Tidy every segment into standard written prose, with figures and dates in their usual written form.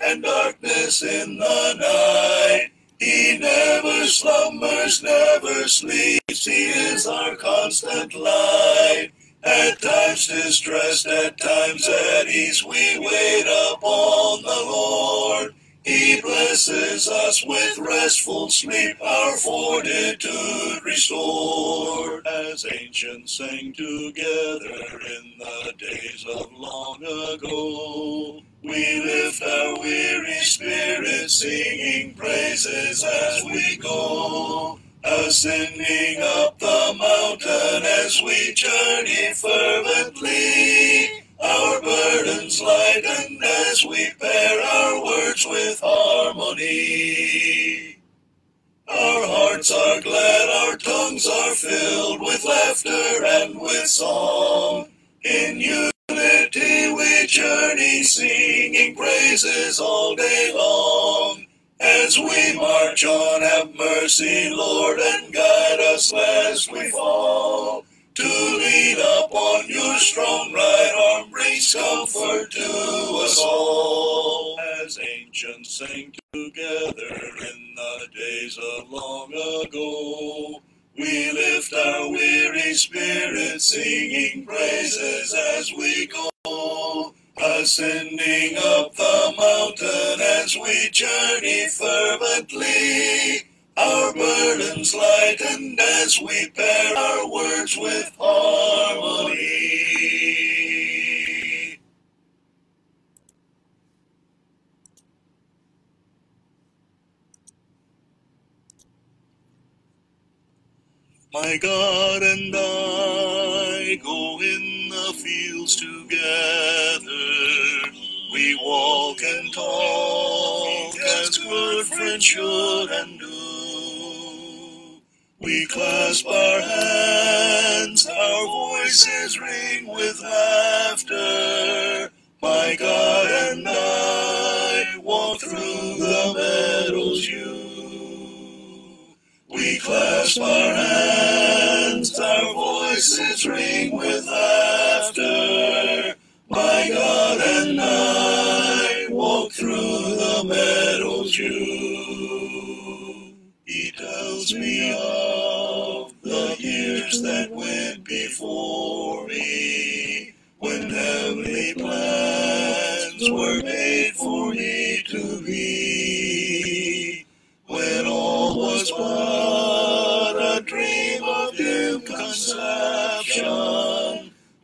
and darkness in the night. He never slumbers, never sleeps, he is our constant light. At times distressed, at times at ease, we wait upon the Lord. He blesses us with restful sleep, our fortitude restored. As ancients sang together in the days of long ago, we lift our weary spirits, singing praises as we go. Ascending up the mountain as we journey fervently, our burdens lightened as we pair our words with harmony. Our hearts are glad, our tongues are filled with laughter and with song. In unity we journey, singing praises all day long. As we march on, have mercy, Lord, and guide us lest we fall. To lean upon your strong right arm brings comfort to us all. As ancients sang together in the days of long ago, we lift our weary spirits, singing praises as we go. Ascending up the mountain as we journey fervently, our burdens lightened as we pair our words with harmony. My God and I go in the fields together. We walk and talk as good friends should and do. We clasp our hands, our voices ring with laughter. My God and I walk through the meadows you. We clasp our hands, our voices ring with laughter. My God and I walk through the meadows you. He tells me of the years that went before me, when heavenly plans were made for me to be, when all was but a dream of dim conception,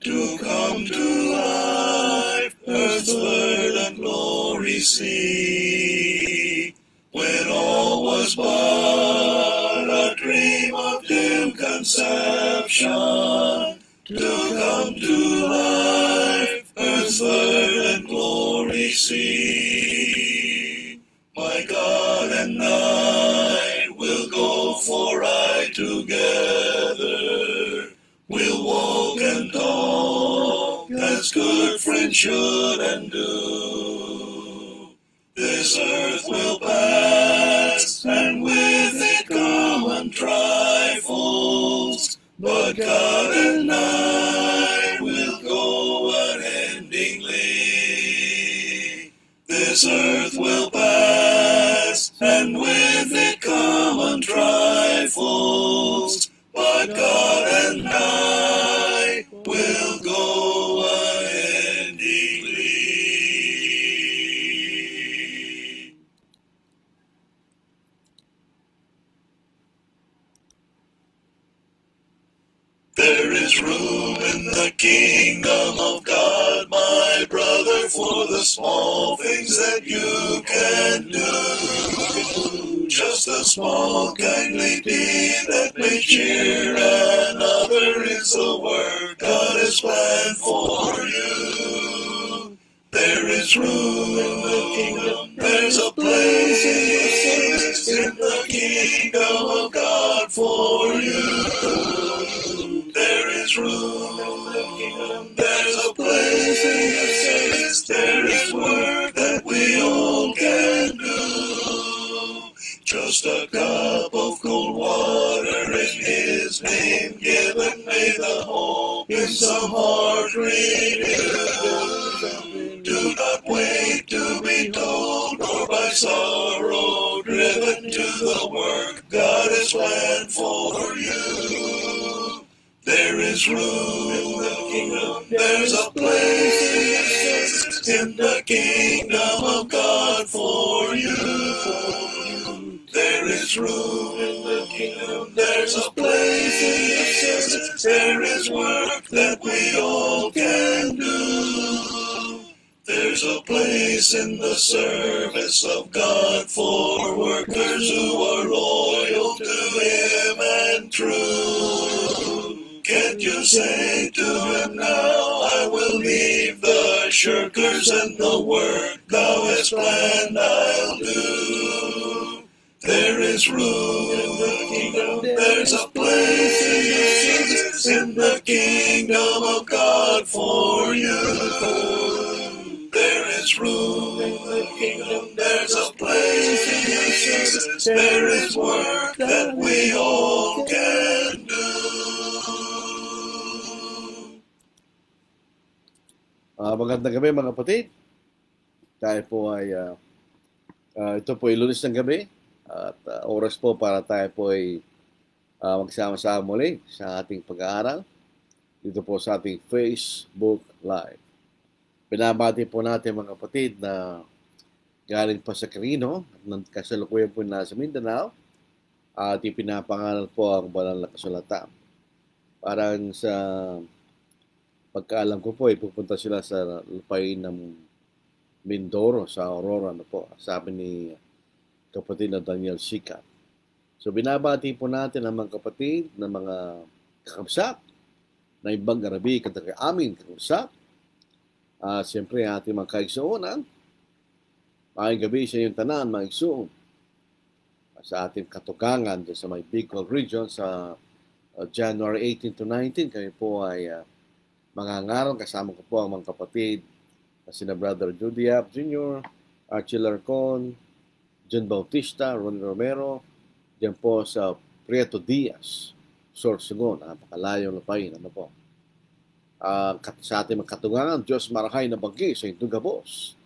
to come to life, earth's verdant glory see. When all was but a dream of dim conception, to come to life, earth's verdant glory see. My God and I will go for I together. We'll walk and talk as good friends should and do. This earth will pass, and with it common trifles, but God and I will go unendingly. This earth will pass, and with it common trifles, but God and I will go unendingly. There is room in the kingdom of God, my brother, for the small things that you can do. Just a small kindly deed that may cheer another is the work God has planned for you. There is room in the kingdom, there's a place in the kingdom of God for you. There is room in the kingdom, there's a place, there is work that we all can do. Just a cup of cold water in His name given, may the hope in some heart renew. Do not wait to be told There's a place in the kingdom of God for you. There is room in the kingdom. There's a place. There is work that we all can do. There's a place in the service of God for workers who are loyal to Him and true. Can't you say to Him now, I will leave the shirkers and the work Thou hast planned I'll do. There is room in the kingdom, there's a place in the kingdom of God for you. There is room in the kingdom, there's a place, there is work that we all can do. Magandang gabi mga kapatid. Tayo po ay, ito po ay Lunes ng gabi at oras po para tayo po ay magsama-sama muli sa ating pag-aaral dito po sa ating Facebook Live. Binabati po natin mga kapatid na galing pa sa Quirino at kasalukuyan po nasa Mindanao at ipinapangalan po ang banal na kasulatan. Parang sa pagkaalam ko po, pupunta sila sa lupain ng Mindoro sa Aurora na po, sabi ni kapatid na Daniel Sikat. So binabati po natin ang mga kapatid na mga kakabsat na ibang Arabi katagay amin kakabsat. Siyempre ating mga kaigsuunan. Maayong gabi sa iyong tanan, mga igsuon. Sa ating katugangan sa may Bicol region sa January 18 to 19, kami po ay mangangaral. Kasama ko po ang mga kapatid na sina Brother Judy Yap Jr., Archie Larcon, John Bautista, Ron Romero, diyan po sa Prieto Diaz, Sorsogon, napakalayong lupain. Ano po? Sa ating mga katugangan, Diyos marahay na banggi sa Indugabos.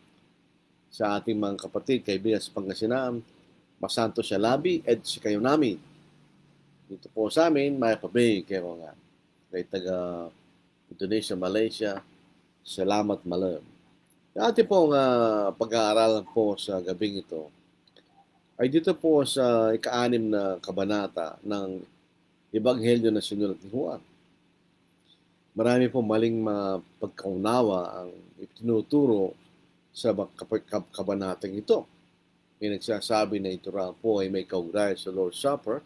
Sa ating mga kapatid, kaibigan sa Pangasinan, Masanto siya labi, ed si kayo namin. Dito po sa amin, may pabay kayo nga. Kay taga Indonesia, Malaysia, salamat malam. Ating pong pag-aaralan po sa gabing ito ay dito po sa ika-6 na kabanata ng Ebanghelyo na sinulat ni Juan. Marami po maling pagkaunawa ang itinuturo sa kabanatang ito. May nagsasabi na ito raw po ay may kaugnayan sa Lord's Supper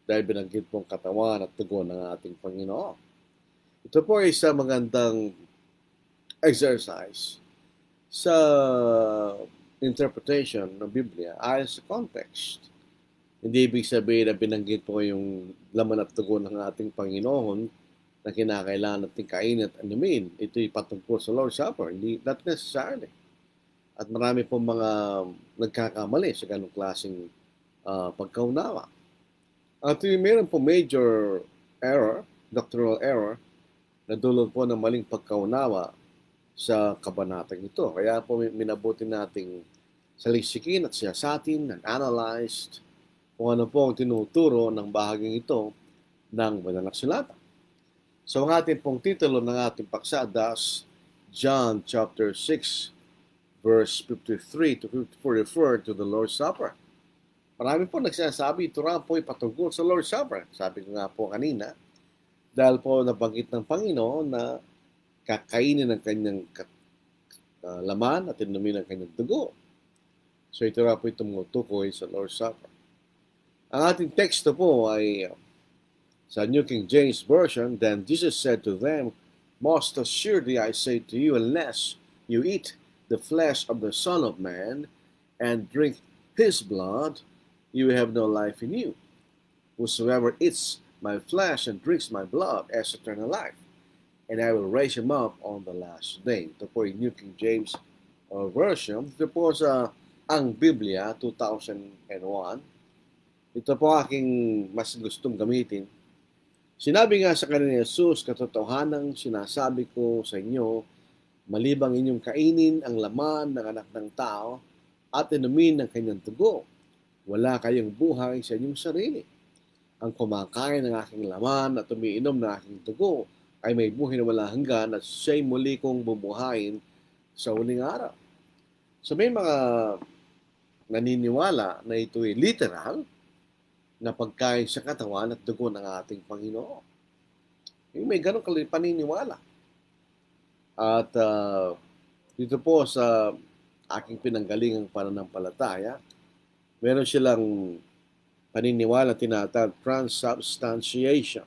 dahil binanggit pong katawan at tugon ng ating Panginoon. Ito po ay isang magandang exercise sa interpretation ng Biblia ayon sa context. Hindi ibig sabihin na binanggit po yung laman at tugon ng ating Panginoon na kinakailangan natin kainin at anumin. Ito'y patungkol sa Lord's Supper. Not necessarily. At marami po mga nagkakamali sa ganong klaseng pagkaunawa. At meron po major error, doctrinal error, na dulot po ng maling pagkaunawa sa kabanatang ito. Kaya po minabuti nating salisikin at siyasatin and analyzed kung ano po ang tinuturo ng bahaging ito ng banal na kasulatan. So ang ating pong titulo ng ating paksa, thus John chapter 6 verse 53 to 54 refer to the Lord's Supper. Marami po nagsasabi ito raw po ay patungkol sa Lord's Supper. Sabi ko nga po kanina, dahil po nabanggit ng Panginoon na kakainin ng kanyang laman at inumin ng kanyang dugo. So ito raw po itong tumutukoy sa Lord's Supper. Ang ating teksto po ay sa New King James Version, then Jesus said to them, most assuredly I say to you, unless you eat the flesh of the Son of Man and drink His blood, you have no life in you. Whosoever eats my flesh and drinks my blood has eternal life, and I will raise him up on the last day. Ito po yung New King James Version. Ito po sa Ang Biblia 2001. Ito po aking mas gustong gamitin. Sinabi nga sa kanina ni Jesus, katotohanang sinasabi ko sa inyo, malibang inyong kainin ang laman ng anak ng tao at inumin ng kanyang dugo, wala kayong buhay sa inyong sarili. Ang kumakain ng aking laman at umiinom ng aking dugo ay may buhay na walang hanggan at siya'y muli kong bumuhayin sa huling araw. So may mga naniniwala na ito'y literal na pagkain sa katawan at dugo ng ating Panginoon. Yung may ganong paniniwala. At dito po sa aking pinanggalingang pananampalataya, meron silang paniniwala tinatawag transubstantiation.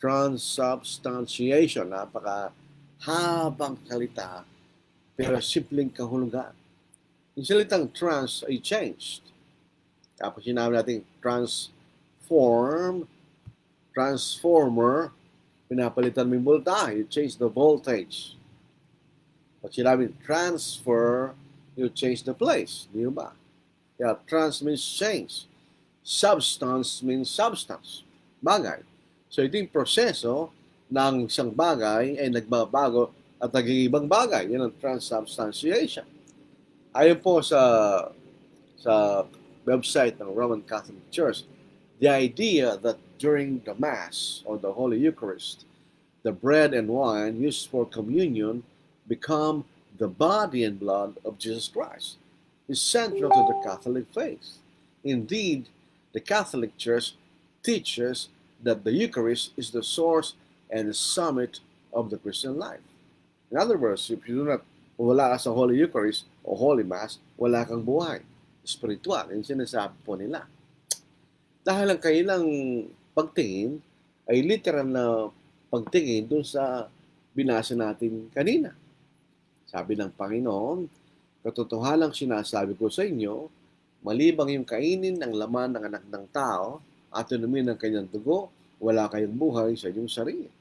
Transubstantiation, napakahabang salita, pero simpleng kahulugan. Yung salitang trans ay changed. Tapos sinabi natin transformer, pinapalitan mo yung voltage, you change the voltage. Pag sinabi transfer, you change the place. Di ba? Kaya trans means change. Substance means substance. Bagay. So ito yung proseso ng isang bagay ay nagbabago at naging ibang bagay. Yan ang transubstantiation. Ayon po sa website ng Roman Catholic Church, the idea that during the Mass or the Holy Eucharist, the bread and wine used for communion become the body and blood of Jesus Christ is central to the Catholic faith. Indeed, the Catholic Church teaches that the Eucharist is the source and the summit of the Christian life. In other words, if you do not wala ka sa Holy Eucharist o Holy Mass, wala kang buhay. Spiritual, yung sinasabi po nila. Dahil ang kailang pagtingin ay literal na pagtingin dun sa binasa natin kanina. Sabi ng Panginoon, katotohanang sinasabi ko sa inyo, malibang yung kainin ng laman ng anak ng tao at inumin ng kanyang dugo, wala kayong buhay sa inyong sarili.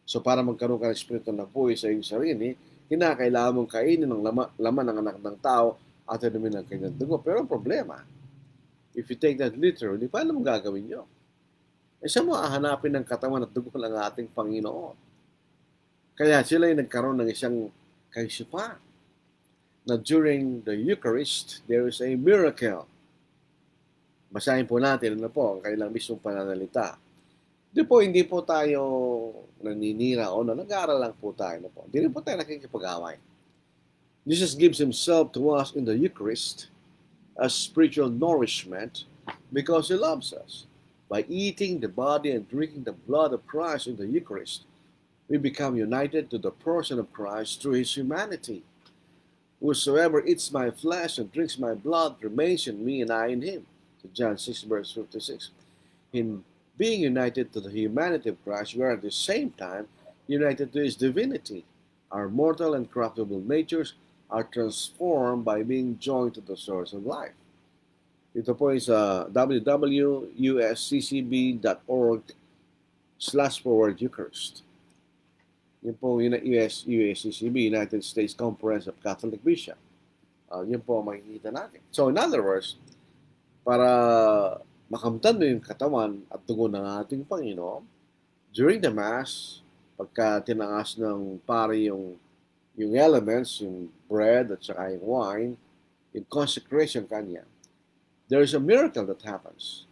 So para magkaroon ka ng espiritu na buhay sa iyong sarili, kinakailangan mong kainin ng laman ng anak ng tao at inumin ng kanyang dugo. Pero ang problema, if you take that literally, paano mo gagawin nyo? Eh saan mo hahanapin ng katawan at dugo ng ating Panginoon? Kaya sila ay nagkaroon ng isang kaisipan na during the Eucharist, there is a miracle. Basahin po natin ano po ang kailang mismong pananalita. Hindi po tayo naninira o nag-aaral lang po tayo. Ano po. Hindi po tayo nakikipag-away. Jesus gives Himself to us in the Eucharist as spiritual nourishment because He loves us. By eating the body and drinking the blood of Christ in the Eucharist, we become united to the person of Christ through His humanity. Whosoever eats my flesh and drinks my blood remains in me and I in him. So John 6 verse 56. In being united to the humanity of Christ, we are at the same time united to His divinity. Our mortal and corruptible natures are transformed by being joined to the source of life. Ito po is www.usccb.org/Eucharist. Yun po USCCB, United States Conference of Catholic Bishops. Yun po makikita natin. So in other words, para makamtan mo yung katawan at dugo ng ating Panginoon, during the Mass, pagka tinangas ng pari yung elements, yung bread at saka yung wine, yung consecration kanya, there is a miracle that happens.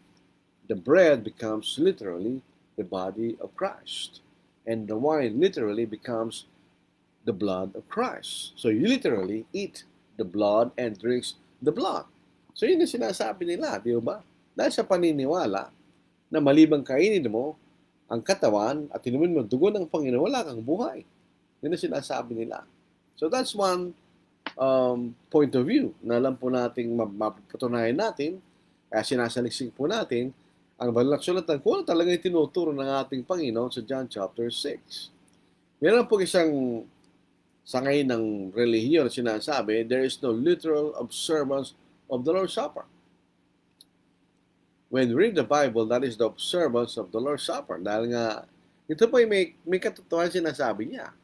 The bread becomes literally the body of Christ. And the wine literally becomes the blood of Christ. So you literally eat the blood and drinks the blood. So yun yung sinasabi nila, di ba? Dahil sa paniniwala na malibang kainin mo ang katawan at inumin mo dugo ng Panginoon, wala kang buhay. Yun ang sinasabi nila. So that's one point of view na alam po natin, mapatunayan natin, kaya sinasaliksik po natin ang banal na kasulatan kung ano talaga yung tinuturo ng ating Panginoon sa John chapter 6. Meron po isang sangay ng relihiyon na sinasabi, there is no literal observance of the Lord's Supper. When we read the Bible, that is the observance of the Lord's Supper. Dahil nga, ito po may katotohanan sinasabi niya.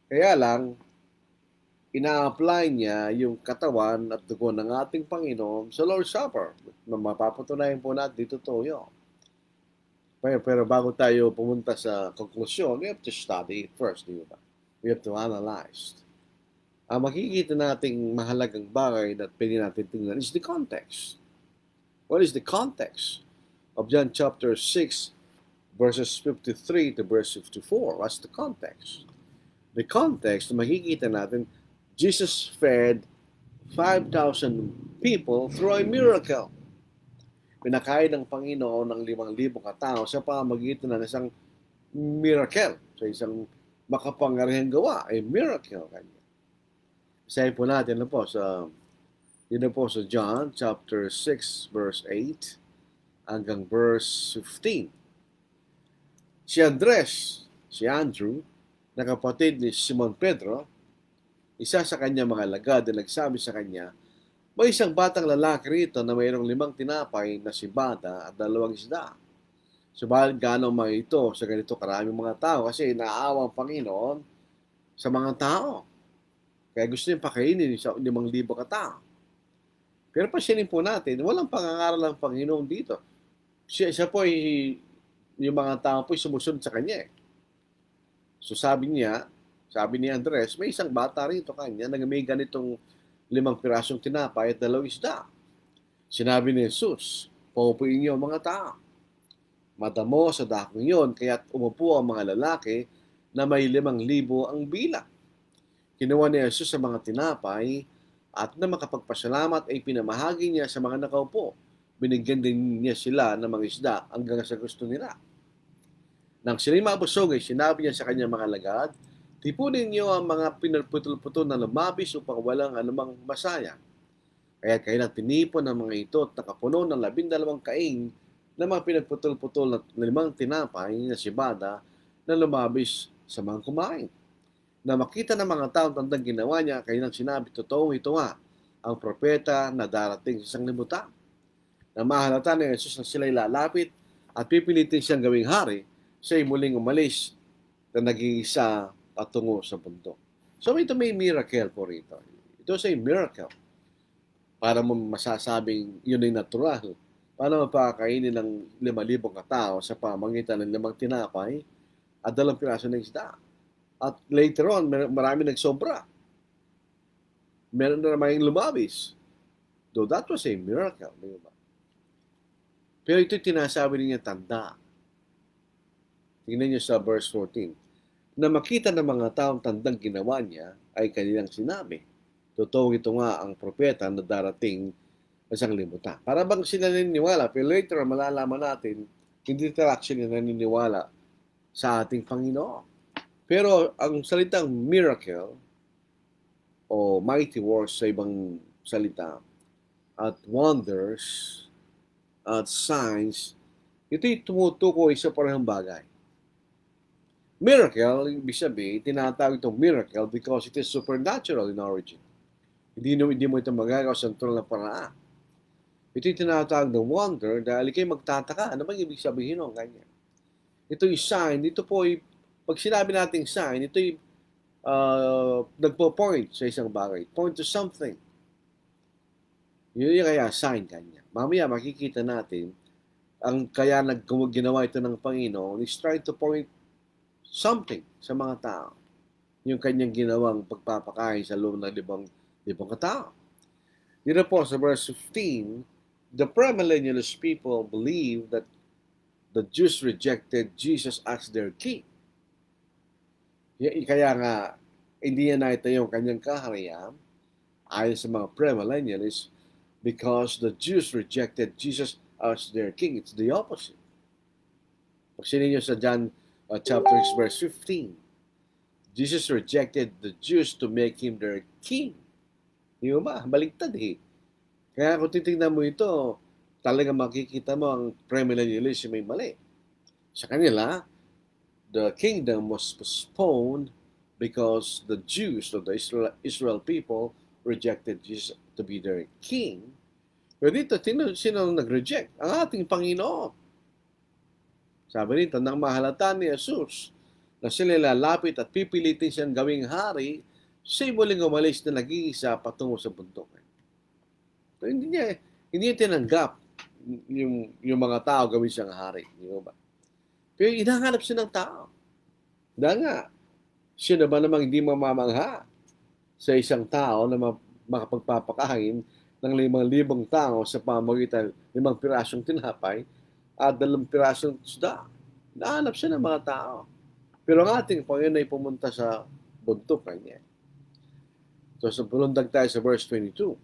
Kaya lang, ina-apply niya yung katawan at dugo ng ating Panginoon sa Lord's Supper. Mapapatunayan po natin dito to yun. Pero bago tayo pumunta sa konklusyon, we have to study it first, di ba? We have to analyze. Ang makikita nating mahalagang bagay na pwede natin tingnan is the context. What is the context of John chapter 6 verses 53 to verse 54. What's the context? The context, makikita natin, Jesus fed 5,000 people through a miracle. Pinakain ng Panginoon ng 5,000 katao sa pamamagitan ng isang miracle, sa isang makapangyarihang gawa, a miracle kanya. Sabi po natin na po sa John chapter 6 verse 8 hanggang verse 15. Si Andrew, na kapatid ni Simon Pedro, isa sa kanya mga alagad na nagsabi sa kanya, may isang batang lalaki rito na mayroong 5 tinapay na sibada at 2 isda. Subalit gaano mga ito sa ganito karaming mga tao kasi naawa ang Panginoon sa mga tao. Kaya gusto niya pakainin sa 5,000 katao. Pero pansinin po natin, walang pangangaral ng Panginoon dito. Siya po yung mga tao po sumusunod sa kanya. So sabi ni Andres, may isang bata rito kanya na may ganitong 5 pirasong tinapay at 2 isda. Sinabi ni Jesus, paupuin niyo ang mga tao. Madamo sa dakong yon, kaya't umupo ang mga lalaki na may 5,000 ang bilang. Kinuha ni Jesus sa mga tinapay at na makapagpasalamat ay pinamahagi niya sa mga nakaupo. Binigyan din niya sila ng mga isda hanggang sa gusto nila. Nang sila'y mabusog ay sinabi niya sa kanyang mga alagad, tipunin niyo ang mga pinaputol-putol na lumabis upang walang anumang masaya. Kaya kailan tinipon ang mga ito at nakapuno ng 12 kaing na mga pinagputol-putol na 5 tinapay na sibada na lumabis sa mga kumain. Na makita ng mga taong tandang ginawa niya, kailan sinabi, totoo ito nga, ang propeta na darating sa sanglibutan. Na mahalata ni Jesus na sila'y lalapit at pipilitin siyang gawing hari, siya'y muling umalis na nag-iisa patungo sa bundok. So ito may miracle po rito. Ito ay miracle. Para mo masasabing yun ay natural. Paano mapakainin ng 5,000 katao sa pamagitan ng 5 tinapay at 2 piraso ng isda. At later on, marami nagsobra. Meron na naman yung lumabis. Though that was a miracle. Diba? Pero ito tinasabi niya tanda. Tingnan niyo sa verse 14. Na makita ng mga taong tandang ginawa niya ay kanilang sinabi, totoo ito nga ang propeta na darating sa sanglibutan. Para bang sila naniniwala, pero later malalaman natin, hindi talaga sila naniniwala sa ating Panginoon. Pero ang salitang miracle o mighty works sa ibang salita at wonders at signs, ito'y tumutukoy sa parehong bagay. Miracle, ibig sabihin, tinatawag itong miracle because it is supernatural in origin. Hindi mo ito magagawa sa natural na paraan. Ito'y tinatawag ng wonder dahil kayo magtataka. Ano bang ibig sabihin ng ganyan? Ito'y sign. Ito po ay pag sinabi nating sign, ito'y nagpo-point sa isang bagay. Point to something. Yun yung kaya sign kanya. Mamaya makikita natin, ang kaya ginawa ito ng Panginoon is trying to point something sa mga tao. Yung kanyang ginawang pagpapakain sa loob ng 5,000 katao. Dito po sa verse 15, the premillennialist people believe that the Jews rejected Jesus as their king. Kaya nga, hindi niya naitayo yung kanyang kaharian ayon sa mga premillennialists because the Jews rejected Jesus as their king. It's the opposite. Pag sinin niyo sa John chapter 6 verse 15, Jesus rejected the Jews to make him their king. Di ba? Baligtad eh. Kaya kung titignan mo ito, talaga makikita mo ang premillennialism may mali. Sa kanila, the kingdom was postponed because the Jews, or the Israel people, rejected Jesus to be their king. Pero dito, sino nag-reject? Ang ating Panginoon. Sabi nito, nang mahalata ni Jesus na sila lalapit at pipilitin siyang gawing hari, siya muling umalis na nag-iisa patungo sa bundok. So, hindi niya tinanggap yung mga tao gawin siyang hari. Di ba? Pero hinahanap siya ng tao. Dahil nga, siya na ba namang hindi mamamangha sa isang tao na makapagpapakain ng 5,000 tao sa pamagitan 5 pirasong tinapay at 2 pirasong isda. Nahanap siya ng mga tao. Pero ang ating Panginoon ay pumunta sa bundok kanya. So, sa bulundag tayo sa verse 22.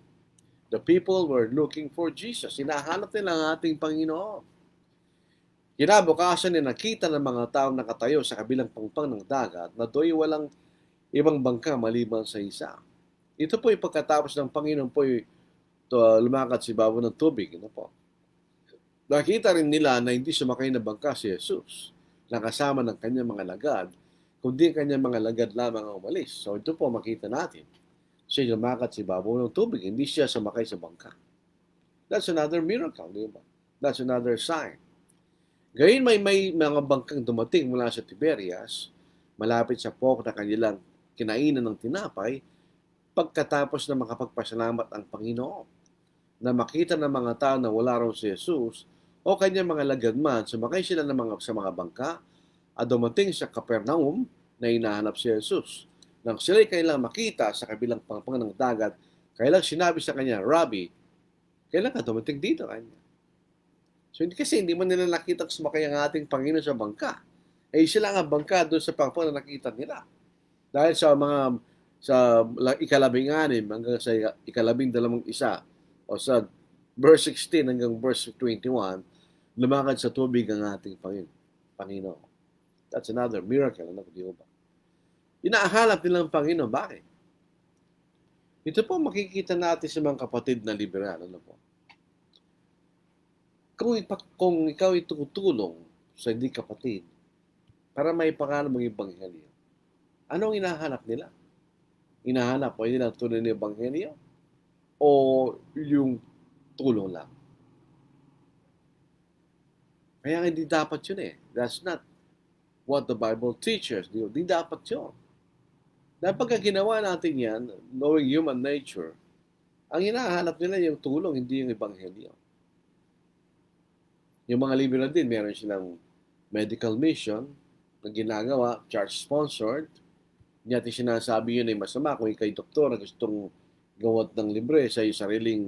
The people were looking for Jesus. Hinahanap nila ang ating Panginoon. Kinabukasan nakita ng mga taong nakatayo sa kabilang pangpang ng dagat na do'y walang ibang bangka maliban sa isa. Ito po yung pagkatapos ng Panginoon po lumakad si babaw ng tubig. Ano po? Nakita rin nila na hindi sumakay na bangka si Jesus na kasama ng kanyang mga lagad, kundi kanyang mga lagad lamang ang umalis. So ito po makita natin. Siya lumakad si babaw ng tubig, hindi siya sumakay sa bangka. That's another miracle, di ba? That's another sign. Gayun may mga bangkang dumating mula sa Tiberias, malapit sa pok na kanilang kinainan ng tinapay, pagkatapos na makapagpasalamat ang Panginoon, na makita ng mga tao na wala raw si Jesus, o kanyang mga lagadman, sumakay sila sa mga bangka at dumating sa Capernaum na hinahanap si Jesus. Nang sila'y kailang makita sa kabilang pangpang ng dagat, kailang sinabi sa kanya, Rabbi, kailan ka dumating dito kanya? So hindi mo nila nakita sumakay ang ating Panginoon sa bangka. Sila ang bangka doon sa pangpang na nakita nila. Dahil sa ikalabing-anim hanggang sa ikalabing-dalawang isa, o sa verse 16 hanggang verse 21, lumakad sa tubig ang ating Panginoon. That's another miracle. Ano di ba? Inahanap nilang Panginoon. Bakit? Ito po makikita natin sa mga kapatid na liberal. Ano po? Kung ikaw ay tutulong sa hindi kapatid para may pangalan mong ebanghelyo, anong hinahanap nila? Hinahanap mo nilang tunay na ebanghelyo o yung tulong lang? Kaya hindi dapat yun eh. That's not what the Bible teaches. Hindi dapat yun. Dahil pagka ginawa natin yan, knowing human nature, ang hinahanap nila yung tulong, hindi yung ebanghelyo. Yung mga liberal din, meron silang medical mission na ginagawa, church-sponsored. Hindi natin sinasabi yun ay masama. Kung ikay doktor na gustong gawat ng libre sa iyong sariling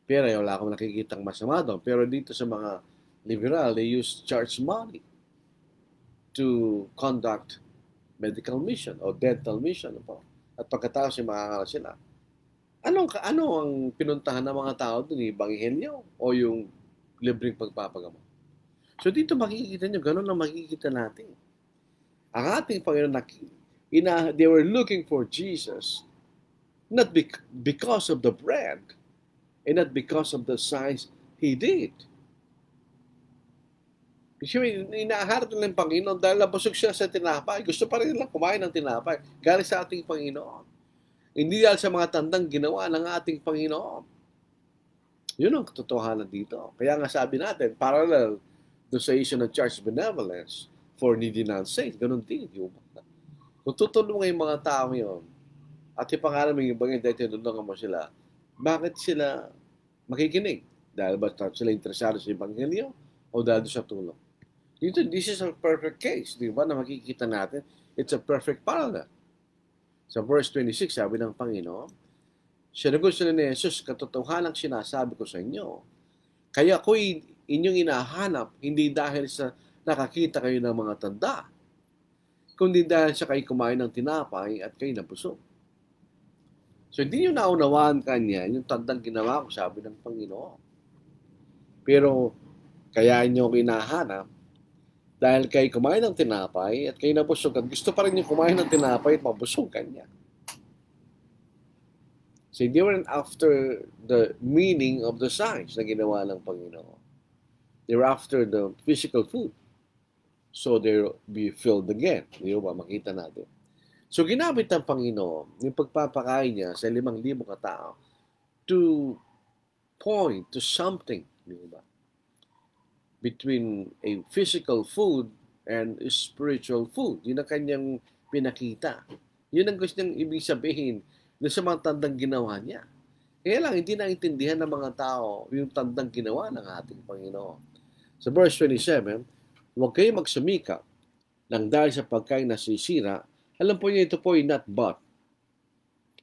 pera, wala akong nakikitang masama doon. Pero dito sa mga liberal, they use church money to conduct medical mission o dental mission. At pagkatapos yung makakala sila. Ano ang pinuntahan ng mga tao doon? Ebanghelyo o yung libreng pagpapagamot? So dito makikita nyo, ganun ang makikita natin. Ang ating Panginoon, they were looking for Jesus not because of the bread and not because of the signs He did. Kasi inaharap nila ng Panginoon dahil nabusog siya sa tinapay. Gusto pa rin nilang kumain ng tinapay. Galing sa ating Panginoon. Hindi dahil sa mga tandang ginawa ng ating Panginoon. Yun ang katotohanan dito. Kaya nga sabi natin, parallel doon sa issue ng church benevolence for needy non-saints. Ganun din. Kung tutulungan yung mga tao yun, at ipangalan mo yung ibangin dahil tinulungan mo sila, bakit sila makikinig? Dahil ba sila interesado sa ebanghelyo o dahil sa tulong? This is a perfect case, di ba, na makikita natin. It's a perfect parallel. Sa verse 26, sabi ng Panginoon, sinagot sila ni Jesus, katotohanang sinasabi ko sa inyo, kaya ako'y inyong inahanap, hindi dahil sa nakakita kayo ng mga tanda, kundi dahil sa kayo kumain ng tinapay at kayo nabusog. So, hindi nyo naunawaan kanya yung tandang ginawa ko, sabi ng Panginoon. Pero, kaya nyo kinahanap, dahil kayo kumain ng tinapay at kayo nabusog at gusto pa rin yung kumain ng tinapay at mabusog kanya. So, they weren't after the meaning of the signs na ginawa ng Panginoon. They were after the physical food. So, they'll be filled again. Di ba? Makita natin. So, ginamit ng Panginoon yung pagpapakain niya sa 5,000 katao to point to something. Di ba? Between a physical food and a spiritual food. Yun ang kanyang pinakita. Yun ang gusto niyang ibig sabihin na sa mga tandang ginawa niya. Kaya lang, hindi naintindihan ng mga tao yung tandang ginawa ng ating Panginoon. Sa verse 27, huwag kayo magsumikap nang dahil sa pagkain nasisira. Alam po niyo, ito po ay not but.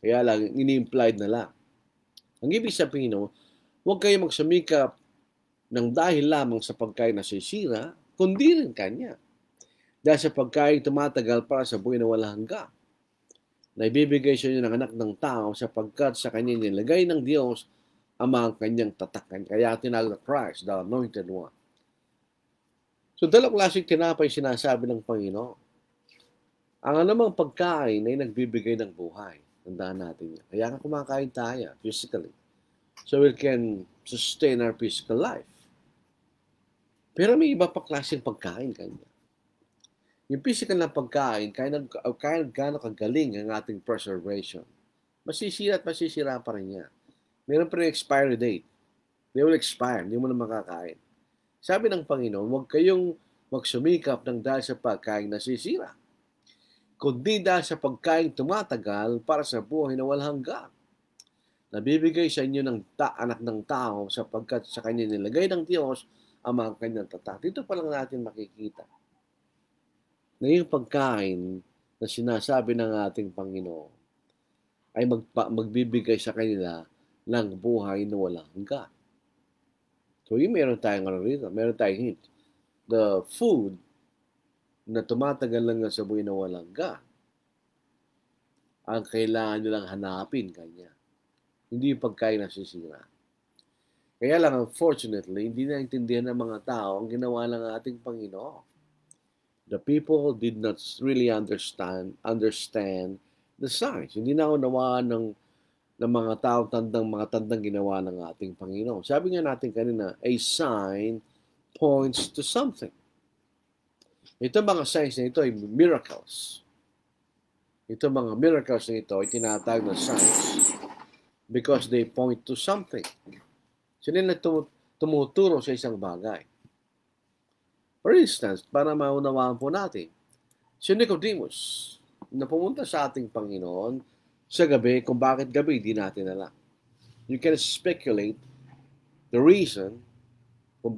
Kaya lang, ini-implied na lang. Ang ibig sabihin, huwag kayo magsumikap nang dahil lamang sa pagkain nasisira, kundi rin kanya. dahil sa pagkain tumatagal para sa buhay na walang hanggan. Na ibibigay sa inyo ng anak ng tao sapagkat sa kanya nilagay ng Diyos ang mga kanyang tatakan. Kaya tinawag na Christ, the Anointed One. So, dalawang klaseng tinapay sinasabi ng Panginoon. Ang anumang pagkain ay nagbibigay ng buhay. Tandaan natin yan. Kaya nga kumakain tayo physically. So we can sustain our physical life. Pero may iba pa klaseng pagkain kanya. Yung physical na pagkain, kaya gano'ng kagaling ang ating preservation. Masisira at masisira pa rin niya. Meron pa rin expiry date. They will expire. Hindi mo na makakain. Sabi ng Panginoon, huwag kayong magsumikap ng dahil sa pagkain nasisira, kundi dahil sa pagkain tumatagal para sa buhay na walang hanggan. Nabibigay sa inyo ng anak ng tao sapagkat sa kanya nilagay ng Diyos ang mga kanyang tatak. Dito pa lang natin makikita na yung pagkain na sinasabi ng ating Panginoon ay magbibigay sa kanila ng buhay na walang hanggan. So yung meron tayong rito, meron tayong hint. The food na tumatagal lang sa buhay na walang hanggan, ang kailangan nilang hanapin kanya. Hindi yung pagkain na sisira. Kaya lang, unfortunately, hindi naintindihan ng mga tao ang ginawa ng ating Panginoon. The people did not really understand the signs. Hindi na unawaan ng mga tao mga tandang ginawa ng ating Panginoon. Sabi nga natin kanina, a sign points to something. Ito mga signs na ito ay miracles. Ito mga miracles na ito ay tinatawag na signs because they point to something. Sila na tumuturo sa isang bagay. For instance, para maunawaan po natin, si Nicodemus na pumunta sa ating Panginoon sa gabi, kung bakit gabi, di natin alam. You can speculate the reason kung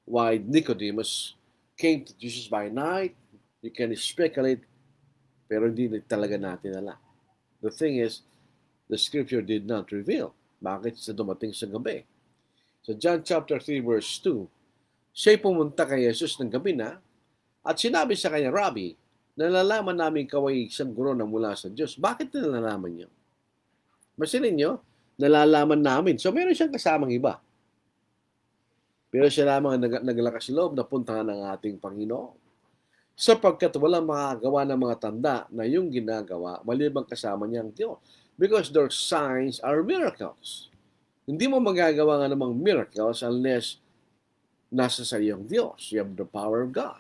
why Nicodemus came to Jesus by night. You can speculate, pero hindi talaga natin alam. The thing is, the scripture did not reveal bakit siya dumating sa gabi. So John chapter 3 verse 2, siya'y pumunta kay Jesus ng gabi na at sinabi sa kanya, Rabbi, nalalaman namin ikaw ay isang guro na mula sa Diyos. Bakit nalalaman niyo? Masilin niyo, nalalaman namin. So meron siyang kasamang iba. Pero siya lamang naglakas loob na puntahan ng ating Panginoon. Sapagkat walang makagawa ng mga tanda na yung ginagawa, malibang kasama niya ang Diyos. Because their signs are miracles. Hindi mo magagawa nga namang miracles unless nasa sa iyong Diyos. You have the power of God.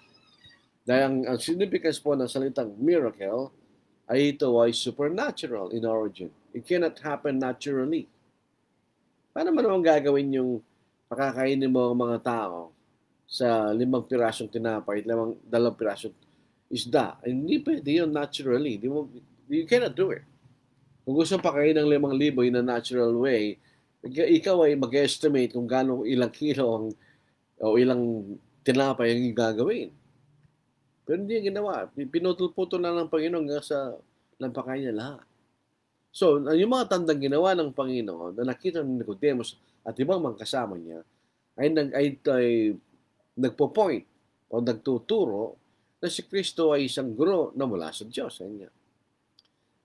Dahil ang significance po ng salitang miracle ay ito ay supernatural in origin. It cannot happen naturally. Paano mo naman gagawin yung pakakainin mo ang mga tao sa 5 pirasong tinapay at 2 pirasong isda? Hindi pwede yun naturally. You cannot do it. Kung gusto pakain ng 5,000 in a natural way, ikaw ay mag-estimate kung ilang kilo o ilang tinapay ang gagawin. Pero hindi ginawa. Pinutol-putol na ng Panginoon hanggang sa nampakain niya lahat. So, yung mga tandang ginawa ng Panginoon na nakita ni Nicodemus at ibang mga kasama niya ay nagpo-point o nagtuturo na si Kristo ay isang guro na mula sa Diyos.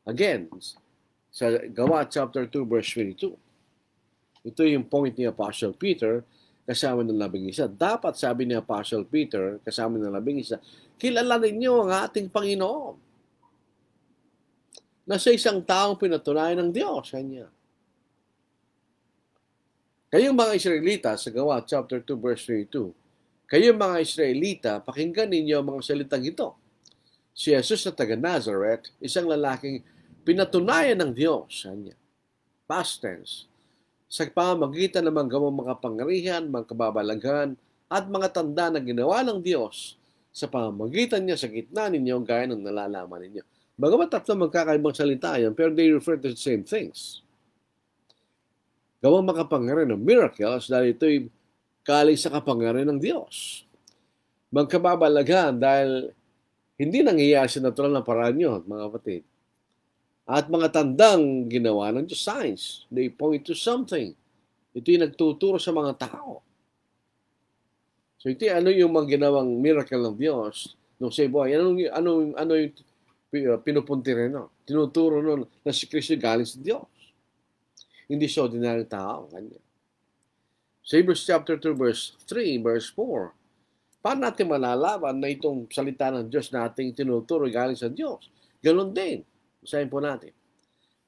Again, sa Gawa chapter 2 verse 22. Ito yung point ni Apostle Peter kasama ng 11. Dapat, sabi ni Apostle Peter kasama ng 11, kilalanin niyo ang ating Panginoon na sa isang taong pinatunayan ng Diyos. Kanya. Kayong mga Israelita, sa Gawa chapter 2 verse 22, kayong mga Israelita, pakinggan ninyo ang mga salitang ito. Si Jesus na taga Nazareth, isang lalaking pinatunayan ng Diyos. Kanya. Past tense. Sa pamamagitan ng mga gawang makapangyarihan, mga kababalaghan, at mga tanda na ginawa ng Diyos sa pamamagitan niya sa gitna ninyo gaya ng nalalaman ninyo. Bagamat tatlo magkakaibang salita yan, pero they refer to the same things. Gawang makapangyarihan ng miracles dahil ito'y galing sa kapangyarihan ng Diyos. Magkababalaghan dahil hindi nangyayari sa natural na paraan yun, mga kapatid. At mga tandang ginawa ng Diyos, signs. They point to something. Ito yung nagtuturo sa mga tao. So ito yung mga ginawang miracle ng Diyos nung sa buhay. Ano yung pinupunti rin, no? Tinuturo nun na si Kristo galing sa Diyos. Hindi siya ordinaryong tao. Kanya. Sa Hebrews chapter 2, verse 3, verse 4, paano natin malalaman na itong salita ng Diyos na ating tinuturo galing sa Diyos? Ganon din. Basahin po natin.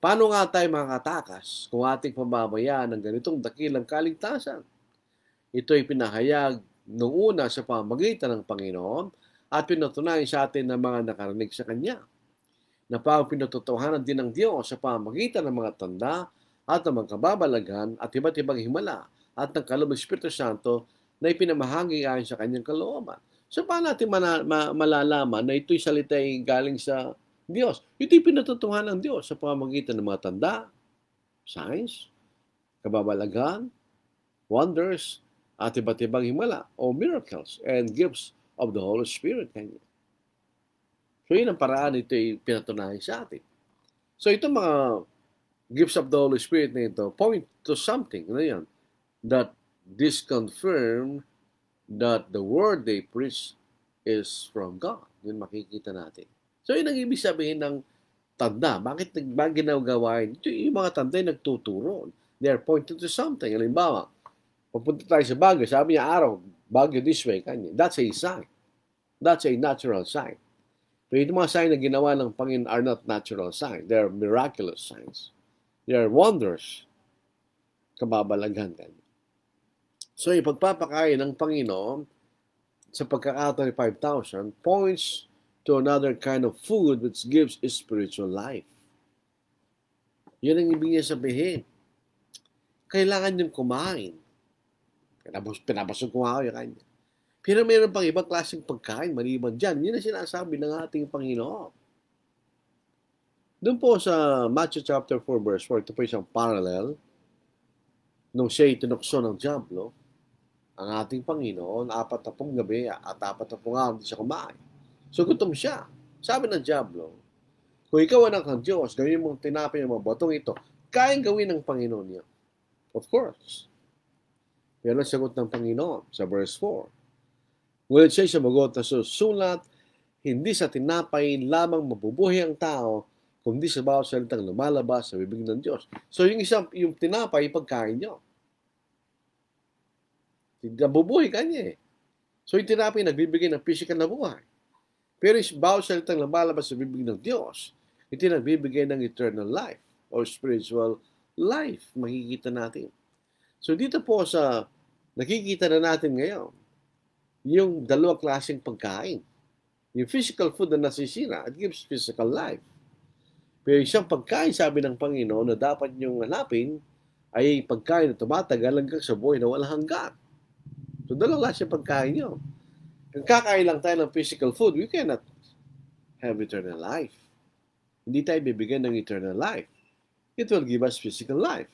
Paano nga tayo makakatakas kung ating pamamayaan ng ganitong dakilang kaligtasan? Ito ay pinahayag noong una sa pamamagitan ng Panginoon at pinatunayan sa atin ng mga nakarinig sa Kanya. Na parang pinatutuhanan din ng Diyos sa pamamagitan ng mga tanda at ng mga kababalaghan at iba't ibang himala at ng kaloob ng Espiritu Santo na ipinamahagi ayon sa Kanyang kalooban. So paano natin malalaman na ito'y salita ay galing sa Diyos? Ito'y pinatutuhanan ng Diyos sa pamamagitan ng mga tanda, signs, kababalaghan, wonders, at iba't ibang himala o miracles and gifts of the Holy Spirit. Kanya. So yun ang paraan ito ay pinatunayan sa atin. So itong mga gifts of the Holy Spirit na ito point to something na yan, that this confirm that the word they preach is from God. Yun makikita natin. So yun ang ibig sabihin ng tanda. Bakit ginagawa yun? Yung mga tanda ay nagtuturo. They are pointing to something. Halimbawa, papunta tayo sa Baguio, sabi niya araw, Baguio this way, kanya. That's a sign. That's a natural sign. Pero yung mga sign na ginawa ng Panginoon are not natural signs. They are miraculous signs. They are wonders. Kababalaghan kanya. So, yung pagpapakain ng Panginoon sa pagkakataon ni 5,000 points to another kind of food which gives spiritual life. Yun ang ibig niya sabihin. Kailangan niyong kumain. Pinabasog ko nga ako yung kanya. Pero mayroon pang ibang klaseng pagkain maliban dyan. Yun ang sinasabi ng ating Panginoon. Doon po sa Matthew chapter 4 verse 4, ito po isang parallel. Nung siya'y tinukso ng diablo, ang ating Panginoon, 40 gabi at 40 araw hindi siya kumain. So gutom siya. Sabi ng diablo, kung ikaw anak ng Diyos, gawin mong tinapay ng mga botong ito, kayang gawin ng Panginoon niya. Of course. Pero ang sagot ng Panginoon sa verse 4. Ngunit siya'y sumagot na susulat, hindi sa tinapay lamang mabubuhay ang tao, kundi sa bawat salitang lumalabas sa bibig ng Diyos. So yung tinapay, pagkain niyo. Nabubuhay ka niya eh. So yung tinapay nagbibigay ng physical na buhay. Pero yung bawat salitang lumalabas sa bibig ng Diyos, ito nagbibigay ng eternal life or spiritual life. Makikita natin. So dito po sa nakikita na natin ngayon, yung dalawang klaseng pagkain. Yung physical food na nasisira, it gives physical life. Pero isang pagkain, sabi ng Panginoon, na dapat niyong hanapin ay pagkain na tumatagal hanggang sa buhay na walang hanggan. So dalawang klaseng pagkain nyo. Kung kakain lang tayo ng physical food, we cannot have eternal life. Hindi tayo bibigyan ng eternal life. It will give us physical life.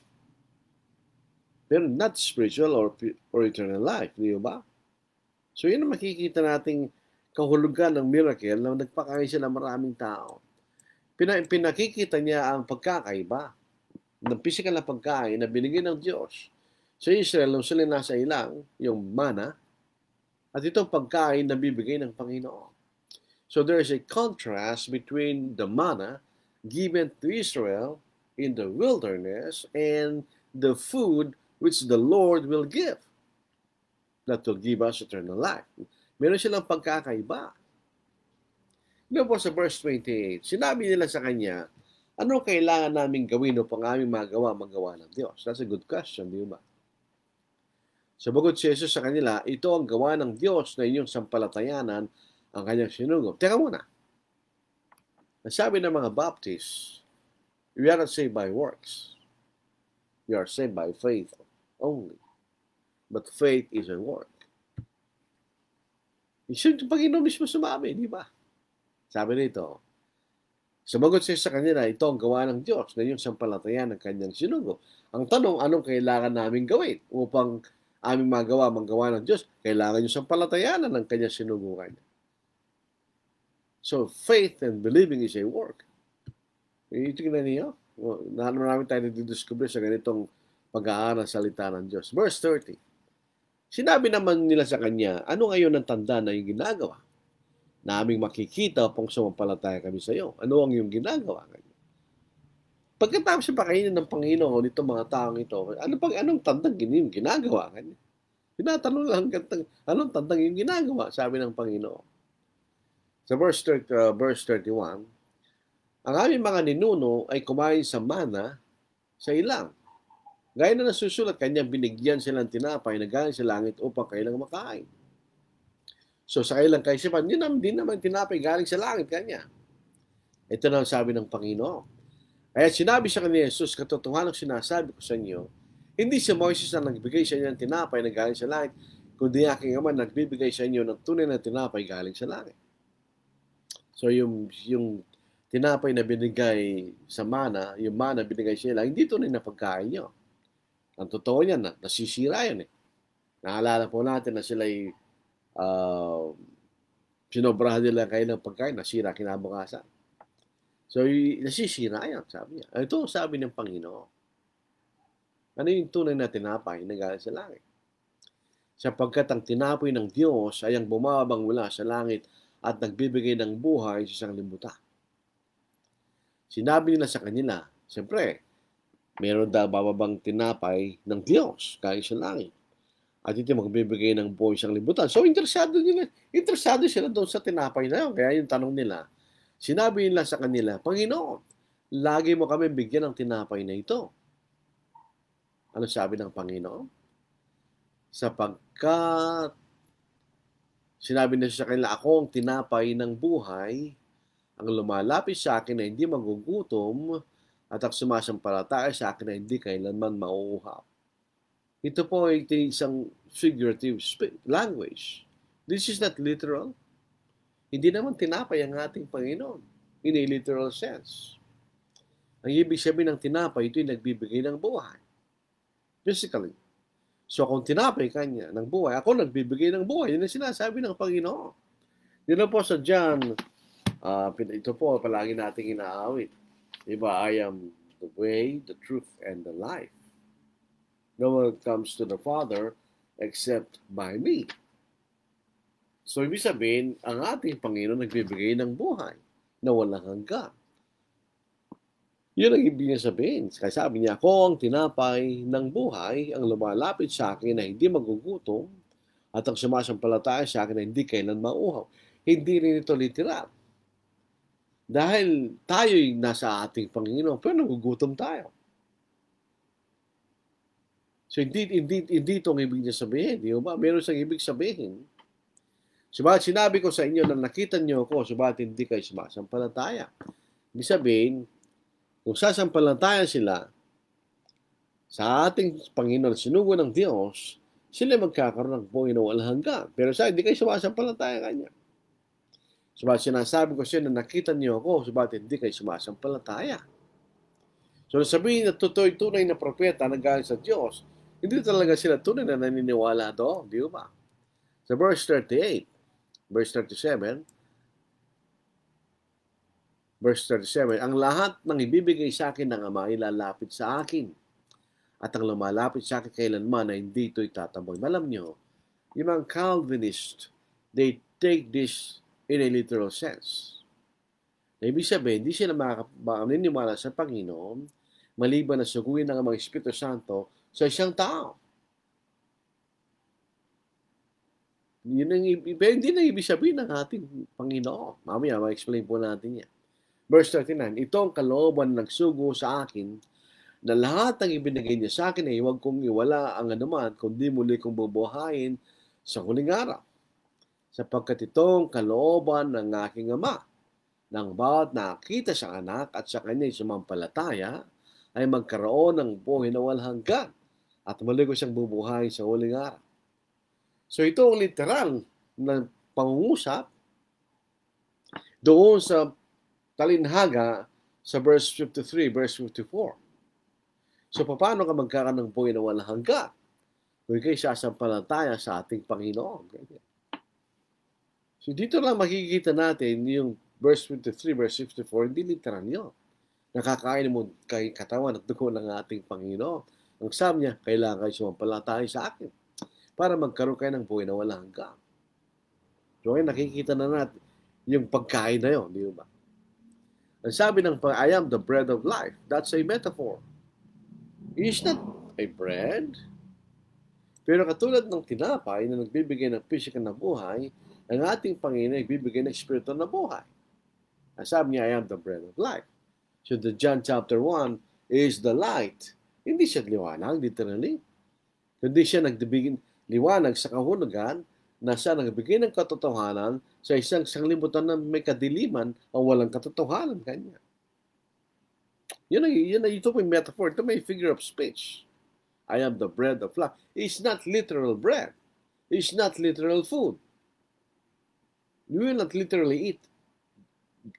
Pero not spiritual or eternal life. Di ba? So yun ang makikita nating kahulugan ng miracle na nagpakain siya ng maraming tao. Pinakikita niya ang pagkakaiba ng physical na pagkain na binigyan ng Diyos. Sa Israel, nung sila nasa ilang, yung mana, at itong pagkain na bibigay ng Panginoon. So there is a contrast between the manna given to Israel in the wilderness and the food which the Lord will give. That will give us eternal life. Meron silang pagkakaiba. Ngayon po sa verse 28, sinabi nila sa kanya, ano kailangan namin gawin upang aming magawa ng Diyos? That's a good question, di ba? Sabagot si Jesus sa kanila, ito ang gawa ng Diyos na inyong sampalatayanan ang kanyang sinugo. Teka muna. Nasabi ng mga Baptists, we are not saved by works. We are saved by faith only. But faith is a work. Yung Panginoon mismo sumabi, di ba? Sabi nito, sumagot siya sa kanila, ito ang gawa ng Diyos na inyong sampalatayanan ang kanyang sinugo. Ang tanong, anong kailangan namin gawin upang aming magawa ng Diyos? Kailangan nyo sampalatayanan ng kanyang sinugukan. So, faith and believing is a work. Tingnan niyo, marami tayo nagdidiscover sa ganitong pag-aaral salita ng Diyos. Verse 30. Sinabi naman nila sa kanya, ano ngayon ang tanda na yung ginagawa? naming makikita upang sumampalataya kami sa iyo. Ano ang iyong ginagawa? Pagkatapos sa pakainin ng Panginoon itong mga taong ito, anong tandang yung ginagawa? Tinatanong lang, anong tandang yung ginagawa? Sabi ng Panginoon. Sa verse 31, ang aming mga ninuno ay kumain sa mana sa ilang. Gaya na nasusulat, kanya binigyan silang tinapay na galing sa langit upang kailang makain. So sa kailang kaisipan, din naman tinapay galing sa langit kanya. Ito na ang sabi ng Panginoon. Kaya sinabi sa kanila Jesus, katotohanan ang sinasabi ko sa inyo, hindi si Moises ang nagbigay sa inyo ng tinapay na galing sa langit, kundi aking Ama nagbibigay sa inyo ng tunay na tinapay galing sa langit. So yung tinapay na binigay sa mana, yung mana binigay sila, hindi tunay na pagkain nyo. Ang totoo niyan, nasisira yun eh. Naalala po natin na sila'y sinobrahan nila kayo ng pagkain, nasira kinabukasan. So, nasisira yan, sabi niya. Ito sabi ng Panginoon. Ano yung tunay na tinapay na galing sa langit? Sapagkat ang tinapay ng Diyos ay ang bumabang mula sa langit at nagbibigay ng buhay sa isang limutan. Sinabi nila sa kanila, siyempre, meron daw bababang tinapay ng Diyos galing sa langit. At ito magbibigay ng buhay sa isang limutan. So, interesado sila doon sa tinapay na yun. Kaya yung tanong nila, sinabi nila sa kanila, Panginoon, lagi mo kami bigyan ng tinapay na ito. Ano sabi ng Panginoon? Sapagkat sinabi nila sa kanila, ako ang tinapay ng buhay, ang lumalapit sa akin na hindi magugutom, at ang sumasampalataya sa akin na hindi kailanman mauuhaw. Ito po ay isang figurative language. This is not literal. Hindi naman tinapay ang ating Panginoon in a literal sense. Ang ibig sabihin ng tinapay, ito ay nagbibigay ng buhay. Physically. So kung tinapay kanya ng buhay, ako nagbibigay ng buhay. Yun ang sinasabi ng Panginoon. Dito po sa John, ito po palagi nating inaawit. Diba, I am the way, the truth, and the life. No one comes to the Father except by me. So, ibig sabihin, ang ating Panginoon nagbibigay ng buhay na walang hanggan. Yun ang ibig niya sabihin. Kaya sabi niya, ako ang tinapay ng buhay, ang lumalapit sa akin na hindi magugutom, at ang sumasampalataya sa akin na hindi kailan mauhaw. Hindi rin ito literal. Dahil tayo'y nasa ating Panginoon, pero nagugutom tayo. So, hindi itong ibig niya sabihin. Di ba? Meron siyang ibig sabihin. Subalit sinabi ko sa inyo na nakita niyo ako, subalit hindi kayo sumasampalataya. Ibig sabihin, kung sasampalataya sila sa ating Panginoon, sinugo ng Diyos, sila magkakaroon ng buhay na walang hanggan. Pero sa hindi kayo sumasampalataya kanya. Subalit sinasabi ko sa inyo na nakita niyo ako, subalit hindi kayo sumasampalataya. So sabihin na tunay na propeta na galing sa Diyos, hindi talaga sila tunay na naniniwala doon, di ba? Sa verse 38, verse 37, ang lahat ng ibibigay sa akin ng Ama ay lalapit sa akin. At ang lumalapit sa akin kailanman ay hindi ito itatamboy. Alam nyo, yung mga Calvinist, they take this in a literal sense. Na ibig sabihin, hindi sila makaniniwala sa Panginoon maliban na suguin ng mga Espiritu Santo sa isang tao. Hindi na ibig sabihin ng ating Panginoon. Mamaya, ma-explain po natin yan. Verse 39, ito ang kalooban nagsugo sa akin na lahat ng ibinigay niya sa akin ay huwag kong iwala ang anuman kundi muli kong bubuhayin sa huling araw. Sapagkat itong kalooban ng aking Ama, ng bawat nakita sa anak at sa kanya'y sumampalataya, ay magkaroon ng buhay na walang hanggan at muli ko siyang bubuhayin sa huling araw. So ito ang literal na pangungusap doon sa talinhaga sa verse 53, verse 54. So paano ka magkakaroon ng buhay na walang hanggan kung kayo sasampalataya sa ating Panginoon? So dito lang makikita natin yung verse 53, verse 54, hindi literal yun. Nakakain mo kay katawan at dugo ng ating Panginoon. Ang sabi niya, kailangan kayo sumampalataya sa akin para magkaroon kayo ng buhay na walang hanggan. So nakikita na natin, yung pagkain na yun, di ba? Ang sabi ng I am the bread of life, that's a metaphor. It is not a bread. Pero katulad ng tinapay na nagbibigay ng physical na buhay, ang ating Panginoon nagbibigay ng spiritual na buhay. Ang sabi niya, I am the bread of life. So the John chapter 1 is the light. Hindi siya liwanag, literally. Kundi siya nagbibigay liwanag sa kahulugan na siya nagbigay ng katotohanan sa isang sanglibutan na may kadiliman o walang katotohanan kanya. Ito po yung metaphor. Ito may figure of speech. I am the bread of life. It's not literal bread. It's not literal food. You will not literally eat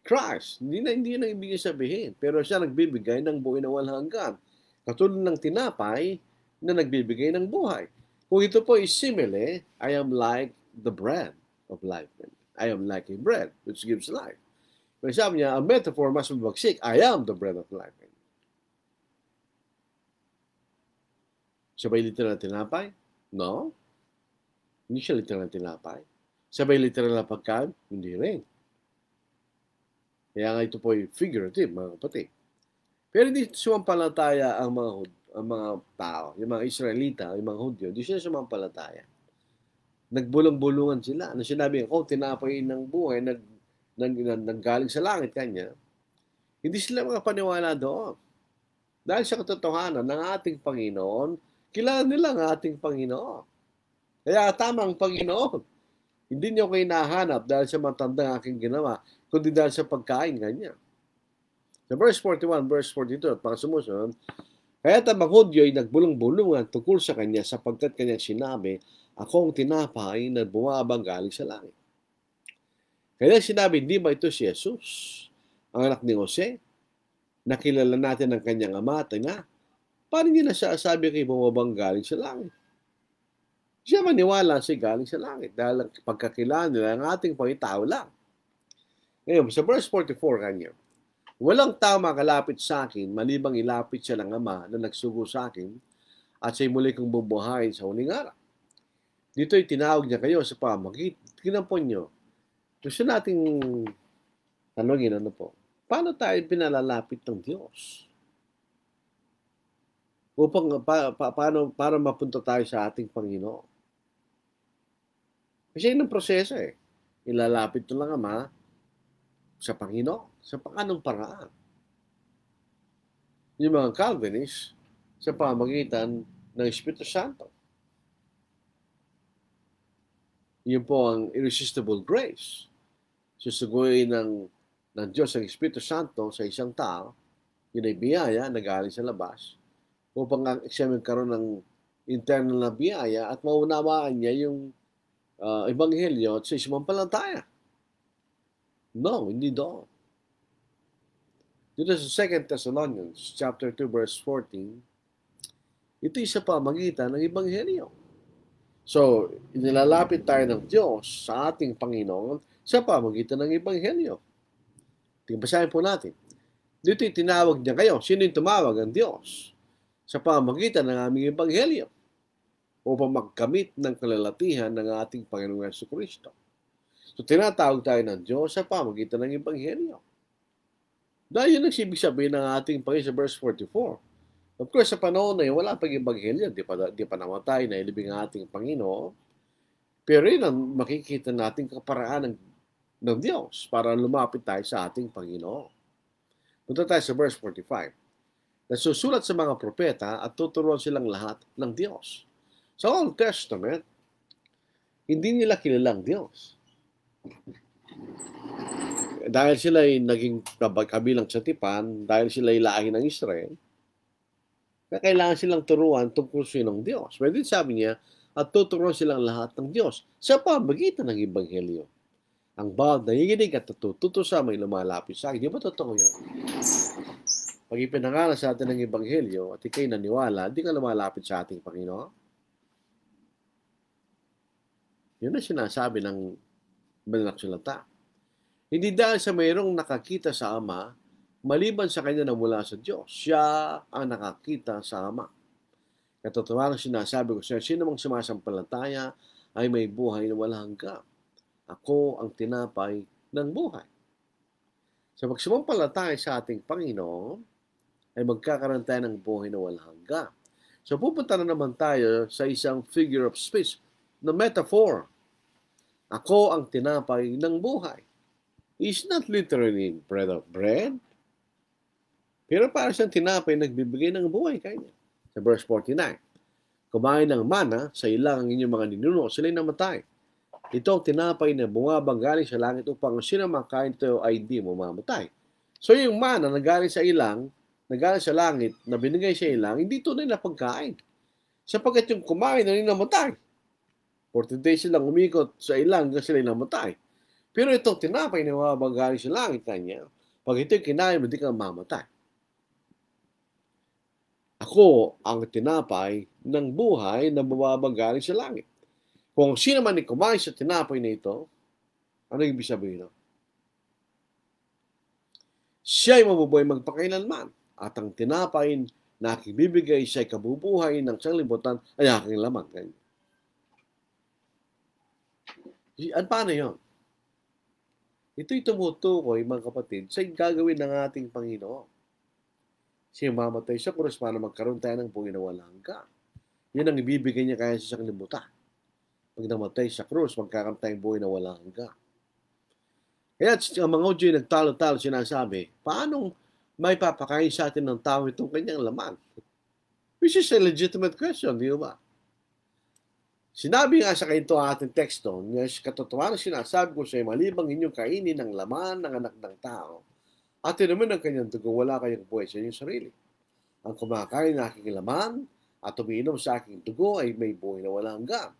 Christ. Hindi na ibig sabihin. Pero siya nagbibigay ng buhay na walang hanggan. Katulad ng tinapay na nagbibigay ng buhay. Kung ito po is simile, I am like the bread of life. I am like a bread which gives life. Pero sabi niya, a metaphor mas mabagsik. I am the bread of life. Sabay literal na tinapay? No. Hindi siya literal na tinapay. Sabay literal na pagkain? Hindi rin. Kaya nga ito po ay figurative, mga kapatid. Pero hindi sumampalataya ang mga tao, yung mga Israelita, yung mga Hudyo, hindi sila sumampalataya. Nagbulong-bulungan sila. Ano sinabi, tinapay ng buhay, nanggaling sa langit kanya. Hindi sila mga paniwala doon. Dahil sa katotohanan ng ating Panginoon, kilala nila ang ating Panginoon. Kaya tama ang Panginoon. Hindi niyo kayo nahanap dahil sa matandang aking ginawa, kundi dahil sa pagkain kanya. Sa verse 41, verse 42, at mga sumusunod, kaya ang Hudyo ay nagbulong-bulungan tungkol sa kanya sapagkat kanyang sinabi, ako ang tinapay na bumabang galing sa langit. Kaya sinabi, di ba ito si Jesus, ang anak ni Jose? Nakilala natin ang kanyang ama at ina. Paano niya nasasabi kay bumabang galing sa langit? Siya maniwala siya galing sa langit dahil ang pagkakilala nila ang ating pangitao lang. Ngayon, sa verse 44 kanya, walang tao makalapit sa akin, malibang ilapit siya ng Ama na nagsugo sa akin at siya'y muli kong bubuhayin sa huling araw. Dito'y tinawag niya kayo sa pamagitan. Tingnan po nyo. Gusto nating tanongin, ano po? Paano tayo pinalalapit ng Diyos? Upang para mapunta tayo sa ating Panginoon. Kasi yun ang proseso eh. Ilalapit ito lang Ama sa Panginoon. Sa anong paraan? Yung mga Calvinists, sa pamagitan ng Espiritu Santo. Yun po ang irresistible grace. Susuguin ng Diyos ang Espiritu Santo sa isang tao, yun ay biyaya na galing sa labas, upang siya magkaroon ng internal na biyaya at maunawaan niya yung ebanghelyo at sa sumampalataya. No, hindi doon. Dito sa 2 Thessalonians chapter 2 verse 14, ito isa pamagitan ng ebanghelyo. So, inilalapit tayo ng Diyos sa ating Panginoon sa pamagitan ng ebanghelyo. Basahin po natin. Dito tinawag niya kayo. Sino yung tumawag? Ang Diyos. Sa pamagitan ng aming ebanghelyo upang magkamit ng kalalatihan ng ating Panginoong Jesucristo. So, tinatawag tayo ng Diyos sa pamagitan ng ebanghelyo. Dahil yun ang ibig sabihin ng ating Panginoon sa verse 44. Of course, sa panahon na yun, wala pang ebanghelyo. Di pa namatay na ilibing ang ating Panginoon. Pero yun ang makikita natin kaparaan ng Diyos para lumapit tayo sa ating Panginoon. Punta tayo sa verse 45. Nasusulat sa mga propeta at tuturuan silang lahat ng Diyos. Sa Old Testament, hindi nila kilalang Diyos. Dahil sila ay naging kabilang sa tipan, dahil sila ay lahi ng Israel, kailangan silang turuan tungkol sa ng Diyos. Pero din sabi niya, at tuturuan silang lahat ng Diyos sa pamagitan ng ebanghelyo. Ang bawat nakikinig at natututo sa may lumalapit sa akin. Di ba totoo yun? Pag ipinangalan sa atin ng ebanghelyo at ikay naniwala, di ka lumalapit sa ating Panginoon. Yun ang sinasabi ng banal na salita. Hindi dahil sa mayroong nakakita sa Ama, maliban sa kanya na mula sa Diyos, siya ang nakakita sa Ama. Katotohanan sinasabi ko sa sino mang sumasampalataya ay may buhay na walang hanggan. Ako ang tinapay ng buhay. So pag sumampalataya sa ating Panginoon, ay magkakaroon tayo ng buhay na walang hanggan. So pupunta na naman tayo sa isang figure of speech na metaphor. Ako ang tinapay ng buhay. It's not literally bread of bread, pero para siyang tinapay nagbibigay ng buhay kanya. Sa verse 49, kumain ng mana sa ilang ang inyong mga ninuno, sila'y namatay. Ito ang tinapay na bumabang galing sa langit upang sino makain ito ay di mamamatay. So yung mana na galing sa ilang, nagaling sa langit, na binigay sa ilang, hindi tunay na pagkain. Sapagkat yung kumain na namatay. 40 days silang umikot sa ilang hanggang sila namatay. Pero itong tinapay na mabagaling sa langit kanya, pag ito'y kinain, hindi ka mamatay. Ako ang tinapay ng buhay na mabagaling sa langit. Kung sino man ay kumain sa tinapay na ito, ano ibig sabihin? Siya'y mabubuhay magpakailanman. At ang tinapay na aking bibigay siya'y kabubuhay ng sanglibutan ay aking laman. At paano yun? Ito'y tumutukoy, mga kapatid, sa gagawin ng ating Panginoon. Siya mamatay sa krus para magkaroon tayo ng buhay na walang hanggan. Yan ang ibibigay niya kaya sa sanglibutan. Pag namatay sa krus, magkakaroon tayong buhay na walang hanggan. Kaya ang mga Diyo nagtalo-talo sinasabi, paano may papakain sa atin ng tao itong kanyang laman? Which is a legitimate question, di ba? Sinabi nga sa ito ating teksto, katotohanan sinasabi ko sa iyo, malibang inyong kainin ng laman ng anak ng tao, at inumin ang kanyang dugo, wala kayong buhay sa inyong sarili. Ang kumakain ng aking laman at umiinom sa aking dugo ay may buhay na walang hanggan,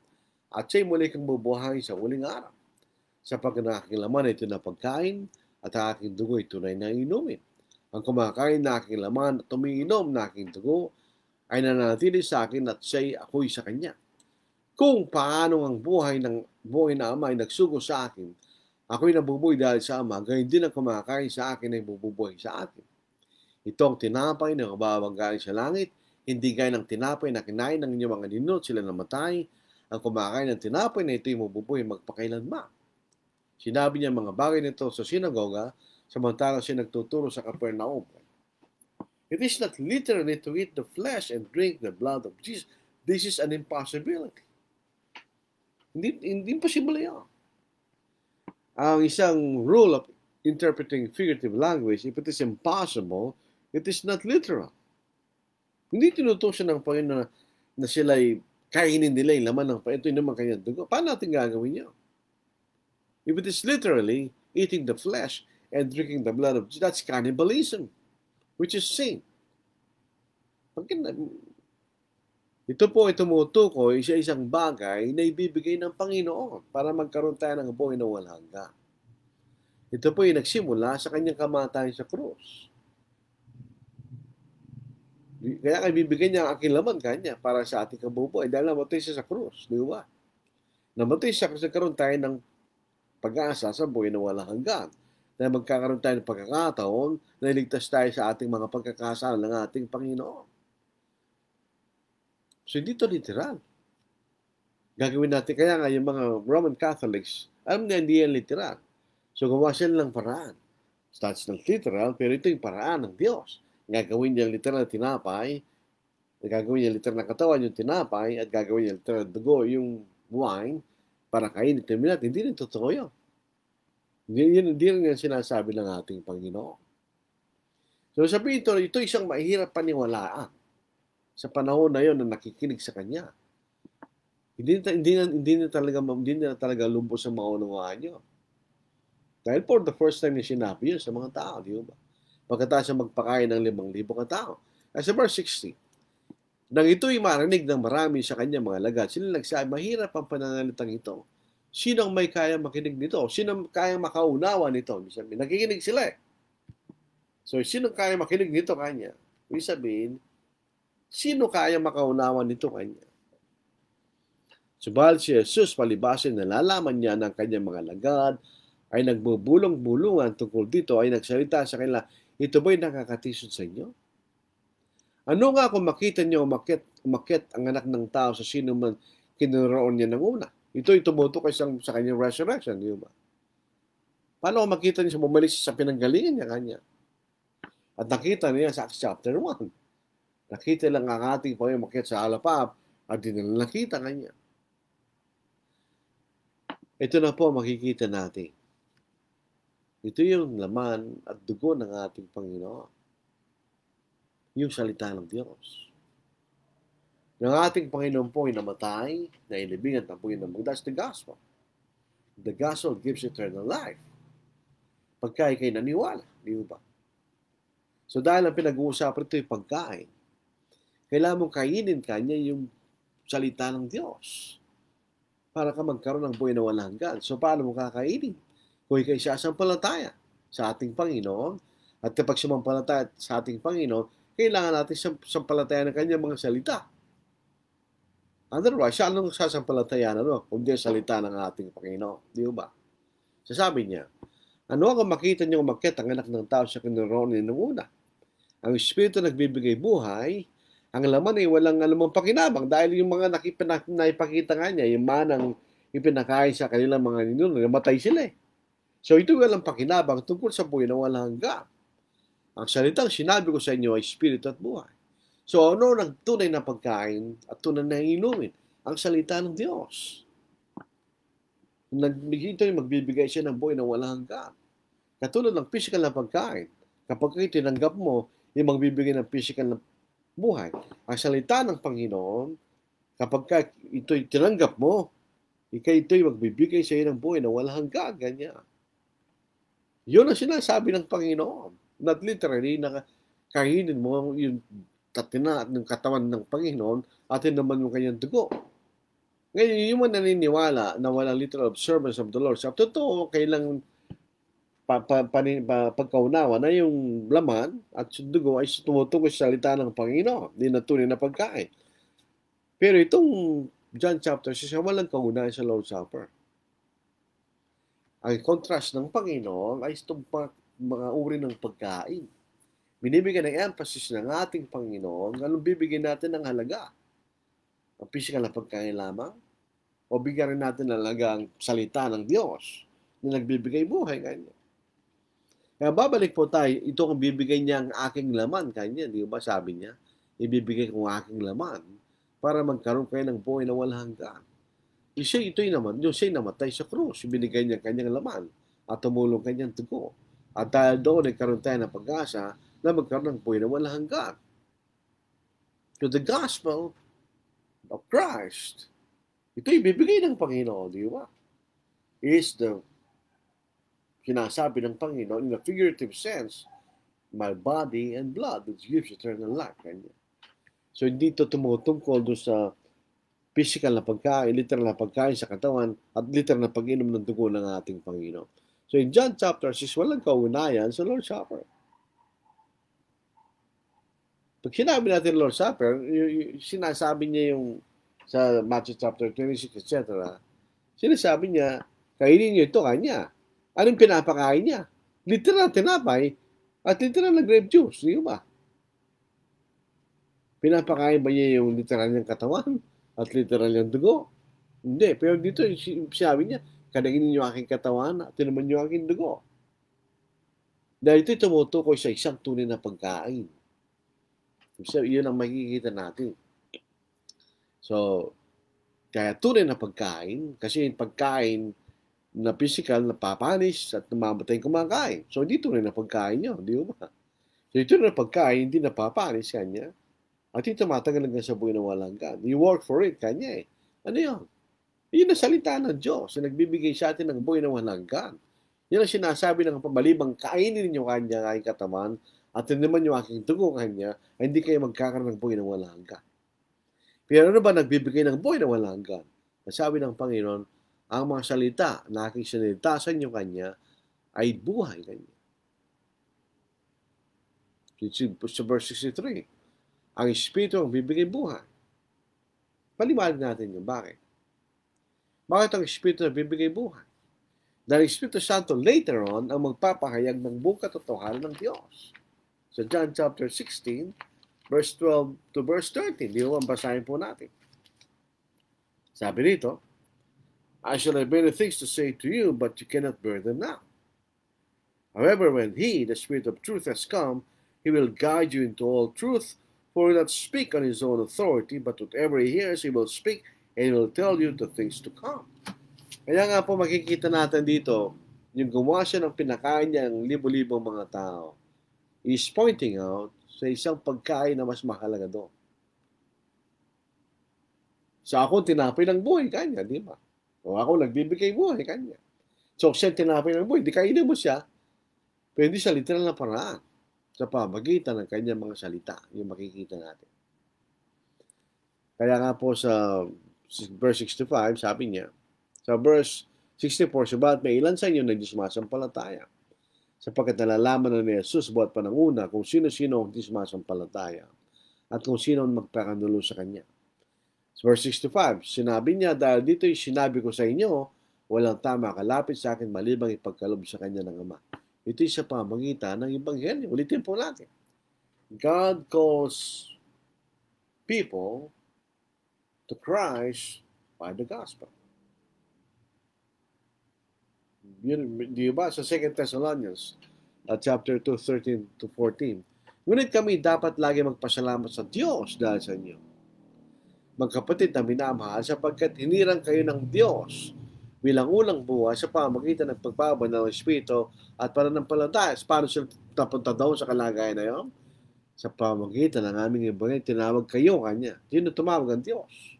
at siya'y muli kang bubuhay sa huling araw. Sapagkat ang aking laman ay tunay na pagkain, at ang aking dugo ay tunay na inumin. Ang kumakain na aking laman at umiinom na aking dugo ay nananatili sa akin at ako'y sa kanya. Kung paano ang buhay na Ama ay nagsugo sa akin, ako'y nabubuhay dahil sa Ama, gayon din ang kumakain sa akin ay bububuhay sa akin. Ito ang tinapay na mababanggaling sa langit, hindi gaya ng tinapay na kinain ng inyong mga ninot, sila namatay. Ang kumakain ng tinapay na ito'y mabubuhay magpakailanman. Sinabi niya mga bagay nito sa sinagoga, samantalang siya nagtuturo sa Capernaum. It is not literally to eat the flesh and drink the blood of Jesus. This is an impossibility. Hindi imposible yan. Ang isang rule of interpreting figurative language, if it is impossible, it is not literal. Hindi tinutusan ng Panginoon na sila'y kainin nila yung laman ng Panginoon. Ito yung naman kanyang dugo. Paano natin gagawin yan? If it is literally eating the flesh and drinking the blood of Jesus, that's cannibalism, which is sin. Ito po ay tumutukoy sa isang bagay na ibibigay ng Panginoon para magkaroon tayo ng buhay na walang hanggan. Ito po ay nagsimula sa kanyang kamatayan sa krus. Kaya ibibigay niya ang aking laman kanya para sa ating kabubuhay dahil namatay siya sa krus. Di ba? Namatay siya kasi karoon tayo ng pag-asa sa buhay na walang hanggan. Dahil magkakaroon tayo ng pagkakataon na iligtas tayo sa ating mga pagkakasala ng ating Panginoon. So, hindi ito literal. Gagawin natin, kaya nga yung mga Roman Catholics, alam na hindi yan literal. So, gawa sila ng paraan. That's not literal, pero ito yung paraan ng Diyos. Gagawin niya literal na tinapay, gagawin niya literal na katawan yung tinapay, at gagawin niya literal na dugo yung wine, para kainin ito natin. Hindi rin totoo yun. Hindi rin yan sinasabi ng ating Panginoon. So, sabihin ito isang mahirap paniwalaan. Sa panahon na yon na nakikinig sa kanya. Hindi na talaga lubos sa maunawaan niyo. Dahil for the first time niya sinabi yun sa mga tao, di ba? Pagkatapos siya magpakain ng 5,000 katao. Sa verse 60, nang ito'y marinig ng marami sa kanya mga lagad, sila nagsabi, mahirap ang pananalitang ito. Sino ang may kaya makinig nito? Sino ang kaya makaunawa nito? Nakikinig sila eh. So, sino kaya makinig nito kanya? Ibig sabihin, sino kaya makaunawa nito kanya? Subalit si Jesus, palibasin na nalalaman niya ng kanyang mga lagad, ay nagbubulong-bulungan tungkol dito, ay nagsalita sa kanila, ito ba'y nakakatisod sa inyo? Ano nga kung makita niyo umakyat ang anak ng tao sa sino man kinoroon niya ng una? Ito'y tumutukoy sa kanyang resurrection, di ba? Paano kung makita niya bumalik sa pinanggalingan niya kanya? At nakita niya sa Acts chapter 1. Nakita lang ang ating Panginoon umakyat sa alapap at di nila nakita kanya. Ito na po makikita natin. Ito yung laman at dugo ng ating Panginoon. Yung salita ng Diyos. Ng ating Panginoon po ay namatay, na ilibing at nabuhay ng mga. That's the gospel. The gospel gives eternal life. Pagka ikay naniwala, di ba? So dahil ang pinag-uusapan ito yung pagkain, kailangan mong kainin kanya yung salita ng Diyos para ka magkaroon ng buhay na walang hanggan. So paano mo kakainin? Kung ikay sasampalataya sa ating Panginoon, at kapag sumampalataya sa ating Panginoon, kailangan natin sampalataya ng kanyang mga salita. Otherwise, siya anong sasampalataya na kundi salita ng ating Panginoon. Di ba? Sasabi niya, ano ang makita niyo umakyat ang anak ng tao sa kinaroonan ng una? Ang Espiritu nagbibigay buhay, ang laman ay walang anumang pakinabang dahil yung mga naipakita nga niya, yung manang ipinakain sa kanilang mga ninuno, namatay sila eh. So ito walang pakinabang tungkol sa buhay na walang hanggan. Ang salitang sinabi ko sa inyo ay Espiritu at buhay. So ano ang tunay na pagkain at tunay na inumin? Ang salita ng Diyos. Ito yung magbibigay siya ng buhay na walang hanggan. Katulad ng physical na pagkain. Kapag tinanggap mo, yung magbibigay ng physical na buhay. Ang salita ng Panginoon, kapag ito'y tinanggap mo, ito'y magbibigay sa iyo ng buhay na walang hanggan. Ganyan. Yun ang sinasabi ng Panginoon. Not literally, na kainin mo yung tatina ng katawan ng Panginoon at naman yung kanyang dugo. Ngayon, yung man naniniwala na walang literal observance of the Lord. Sa totoo, kailangan pagkaunawa na yung laman at dugo ay tumutukoy sa salita ng Panginoon. Hindi na tunay na pagkain. Pero itong John chapter 6, walang kaunahan sa Lord's Supper. Ang contrast ng Panginoon ay itong mga uri ng pagkain. Binibigyan ng emphasis ng ating Panginoon, anong bibigyan natin ng halaga? Ang physical na pagkain lamang? O bigyan rin natin ng halaga ang salita ng Diyos na nagbibigay buhay kanya? Kaya babalik po tayo, ito ang bibigay niya ang aking laman kanya. Di ba sabi niya? Ibibigay ko ang aking laman para magkaroon kayo ng buhay na walang hanggan. Ito'y naman, yung siya'y namatay sa krus, binigay niya kanyang laman at tumulong kanyang dugo. At dahil doon, nagkaroon tayo ng pag-asa na magkaroon ng buhay na walang hanggan. So the gospel of Christ, ito'y bibigay ng Panginoon, di ba? Is the sinasabi ng Panginoon in a figurative sense, my body and blood which gives eternal life. Kanya. So hindi ito tumutungkol doon sa physical na pagkain, literal na pagkain sa katawan, at literal na pag-inom ng dugo ng ating Panginoon. So in John chapter 6, walang kaunayan sa Lord's Supper. Pag sinabi natin Lord's Supper, sinasabi niya yung sa Matthew chapter 26, etc. Sinasabi niya, kainin niyo ito kanya. Anong pinapakain niya? Literal tinapay at literal na grape juice. Di ba? Pinapakain ba niya yung literal niyang katawan at literal niyang dugo? Hindi. Pero dito, sinabi niya, kadainin niyo aking katawan at tinaman niyo aking dugo. Dahil ito'y tumutukoy sa isang tunay na pagkain. So, yun ang makikita natin. So, kaya tunay na pagkain, kasi yung pagkain na physical, napapanis at namamatay kumakain. So, hindi tunay na pagkain yun, di ba? So, ito na pagkain, hindi napapanis kanya. At ito matagal hanggang sa buhay na walang hanggan. You work for it kanya eh. Ano yun? Yun ang salita ng Diyos na nagbibigay sa atin ng buhay na walang hanggan. Yan ang sinasabi ng pamalibang kainin ninyo kanya aking katawan at naman yung aking dugo kanya ay hindi kayo magkakaroon ng buhay na walang hanggan. Pero ano ba nagbibigay ng buhay na walang hanggan? Sabi ng Panginoon, ang mga salita na aking sinilita sa inyo kanya ay buhay kanya. Sa verse 63, ang Espiritu ang bibigay buhay. Paliwanag natin yun. Bakit? Bakit ang Espiritu ang bibigay buhay? Dahil Espiritu Santo later on ang magpapahayag ng buong katotohanan ng Diyos. So John chapter 16, verse 12 to verse 13. Di ba basahin po natin. Sabi rito, I shall have many things to say to you, but you cannot bear them now. However, when He, the Spirit of truth, has come, He will guide you into all truth, for He will not speak on His own authority, but whatever He hears, He will speak, and He will tell you the things to come. Kaya nga po makikita natin dito, yung gumawa siya ng pinakain niya ng libo-libong mga tao, is pointing out sa isang pagkain na mas mahalaga doon. Sa ako, tinapay ng buhay kanya, di ba? O ako, nagbibigay buhay kanya. So, siya tinapay ng buhay, di kainin mo siya, pero hindi sa literal na paraan sa pamagitan ng kanyang mga salita, yung makikita natin. Kaya nga po sa verse 65, sabi niya, sa verse 64, subalit may ilan sa inyo na hindi sumasampalataya, sapagkat nalalaman na ni Jesus buhat pa ng una kung sino-sino ang hindi sumasampalataya at kung sino ang magpakanulo sa kanya. Verse 65, sinabi niya, dahil dito'y sinabi ko sa inyo, walang tama kalapit sa akin malibang ipagkalob sa kanya ng Ama. Ito'y sa pamagitan ng Ebanghelyo. Ulitin po natin. God calls people to Christ by the gospel. Di ba sa 2 Thessalonians chapter 2, 13 to 14. Ngunit kami dapat lagi magpasalamat sa Diyos dahil sa inyo. Magkapatid na minamahal sapagkat hinirang kayo ng Diyos bilang unang buhay sa pamagitan ng pagbabanal ng Espiritu at pananampalataya. Paano sila napunta daw sa kalagayan na yun? Sa pamagitan ng aming Ebanghelyo, tinawag kayo kanya. Sino tumawag? Ang Diyos.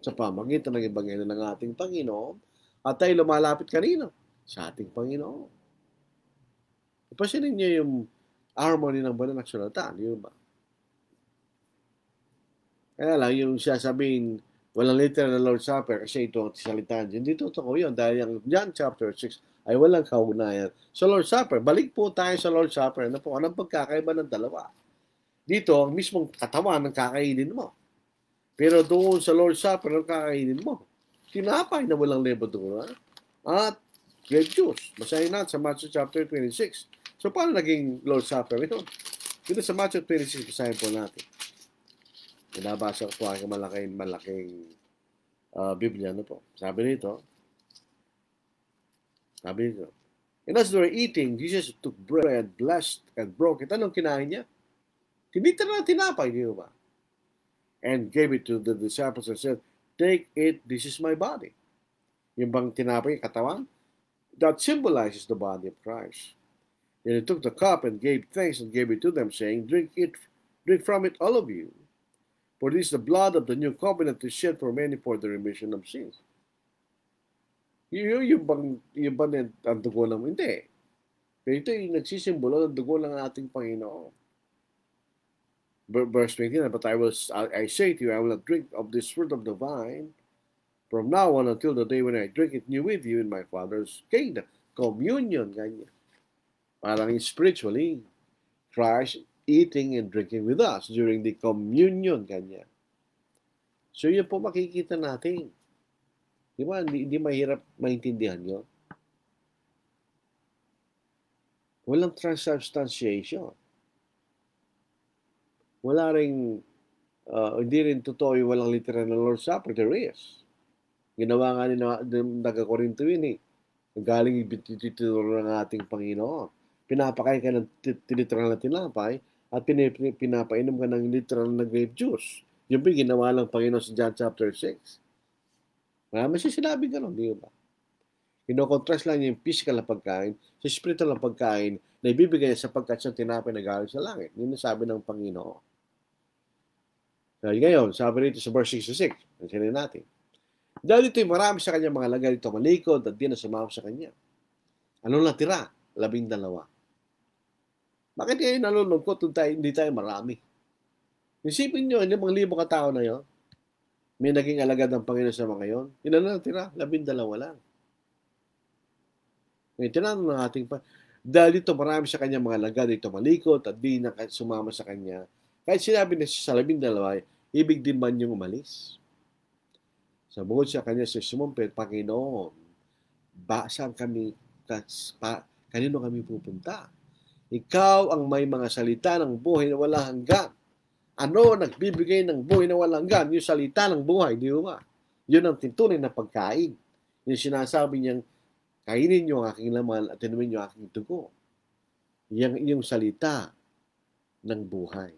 Sa pamagitan ng Ebanghelyo ng ating Panginoon, at tayo lumalapit kanino? Sa ating Panginoon. Ipasinin niyo yung harmony ng banal na salita, di ba? Kaya lang, yung siya sabihin, walang literal na Lord's Supper kasi ito ang salitaan. Hindi totoo yun dahil yung John chapter 6 ay walang kaugnayan. Sa Lord's Supper, balik po tayo sa Lord's Supper. Ano po? Anong pagkakaiba ng dalawa? Dito, ang mismong katawan ng kakainin mo. Pero doon sa Lord's Supper, ang kakainin mo, tinapay na walang levadura at grape juice. Basahin natin sa Matthew chapter 26. So, paano naging Lord's Supper ito? Dito sa Matthew 26, basahin po natin. Binabasa ko po ang malaking Biblia na po. Sabi nito, and as they were eating, Jesus took bread, blessed, and broke it. Anong kinain niya? Tinita na tinapay, di ba? And gave it to the disciples and said, take it, this is my body. Yung bang tinapay, katawan? That symbolizes the body of Christ. And he took the cup and gave thanks and gave it to them, saying, drink from it, all of you. For this is the blood of the new covenant is shed for many for the remission of sins. Yung bang ang dugo ng hindi. Pero ito yung nagsisimbolo ng dugo ng ating Panginoon. Verse 29, but I say to you, I will not drink of this fruit of the vine from now on until the day when I drink it new with you in my Father's kingdom. Communion, ganyan. Parang spiritually, Christ eating and drinking with us during the communion, ganyan. So, yun po makikita natin. Di ba? Hindi mahirap maintindihan yun. Walang transubstantiation. Wala rin, hindi rin totoo yung walang literal na Lord's Supper. There is. Ginawa nga ni Taga-Corinto yun eh. Galing ibitituro ng ating Panginoon. Pinapakain ka ng literal na tinapay at pinapainom ka ng literal na grape juice. Yung po ginawa lang Panginoon sa John chapter 6. Marami siya sinabi gano'n, di ba? Kino-contrast lang niya yung physical na pagkain sa spiritual na pagkain na ibibigay niya sapagkat siyang tinapay na galing sa langit. Yun ang sabi ng Panginoon. So, ngayon, sabi rito sa verse 66, nansinin natin. Dahil dito'y marami sa kanya mga lagay dito malikod at di na sumama sa kanya. Ano natira? 12. Bakit kayo nalulungkot kung hindi tayo marami? Isipin nyo, 5,000 katao na yon. May naging alagad ng Panginoon sa mga yon. Ilan na natira? 12 lang. Ngayon, tinanong ng ating dahil dito marami sa kanya mga lagad dito malikot at di na sumama sa kanya. Kahit sinabi na sa 12, ibig din man yung umalis. Sa bukod sa kanya sa sumumpit, Panginoon, saan kami, kanino kami pupunta? Ikaw ang may mga salita ng buhay na walang hanggan. Ano nagbibigay ng buhay na walang hanggan? Yung salita ng buhay, di ba? Yun ang tunay na pagkain. Yung sinasabi niyang Kainin niyo ang aking laman at inumin niyo ang aking dugo. Yung salita ng buhay.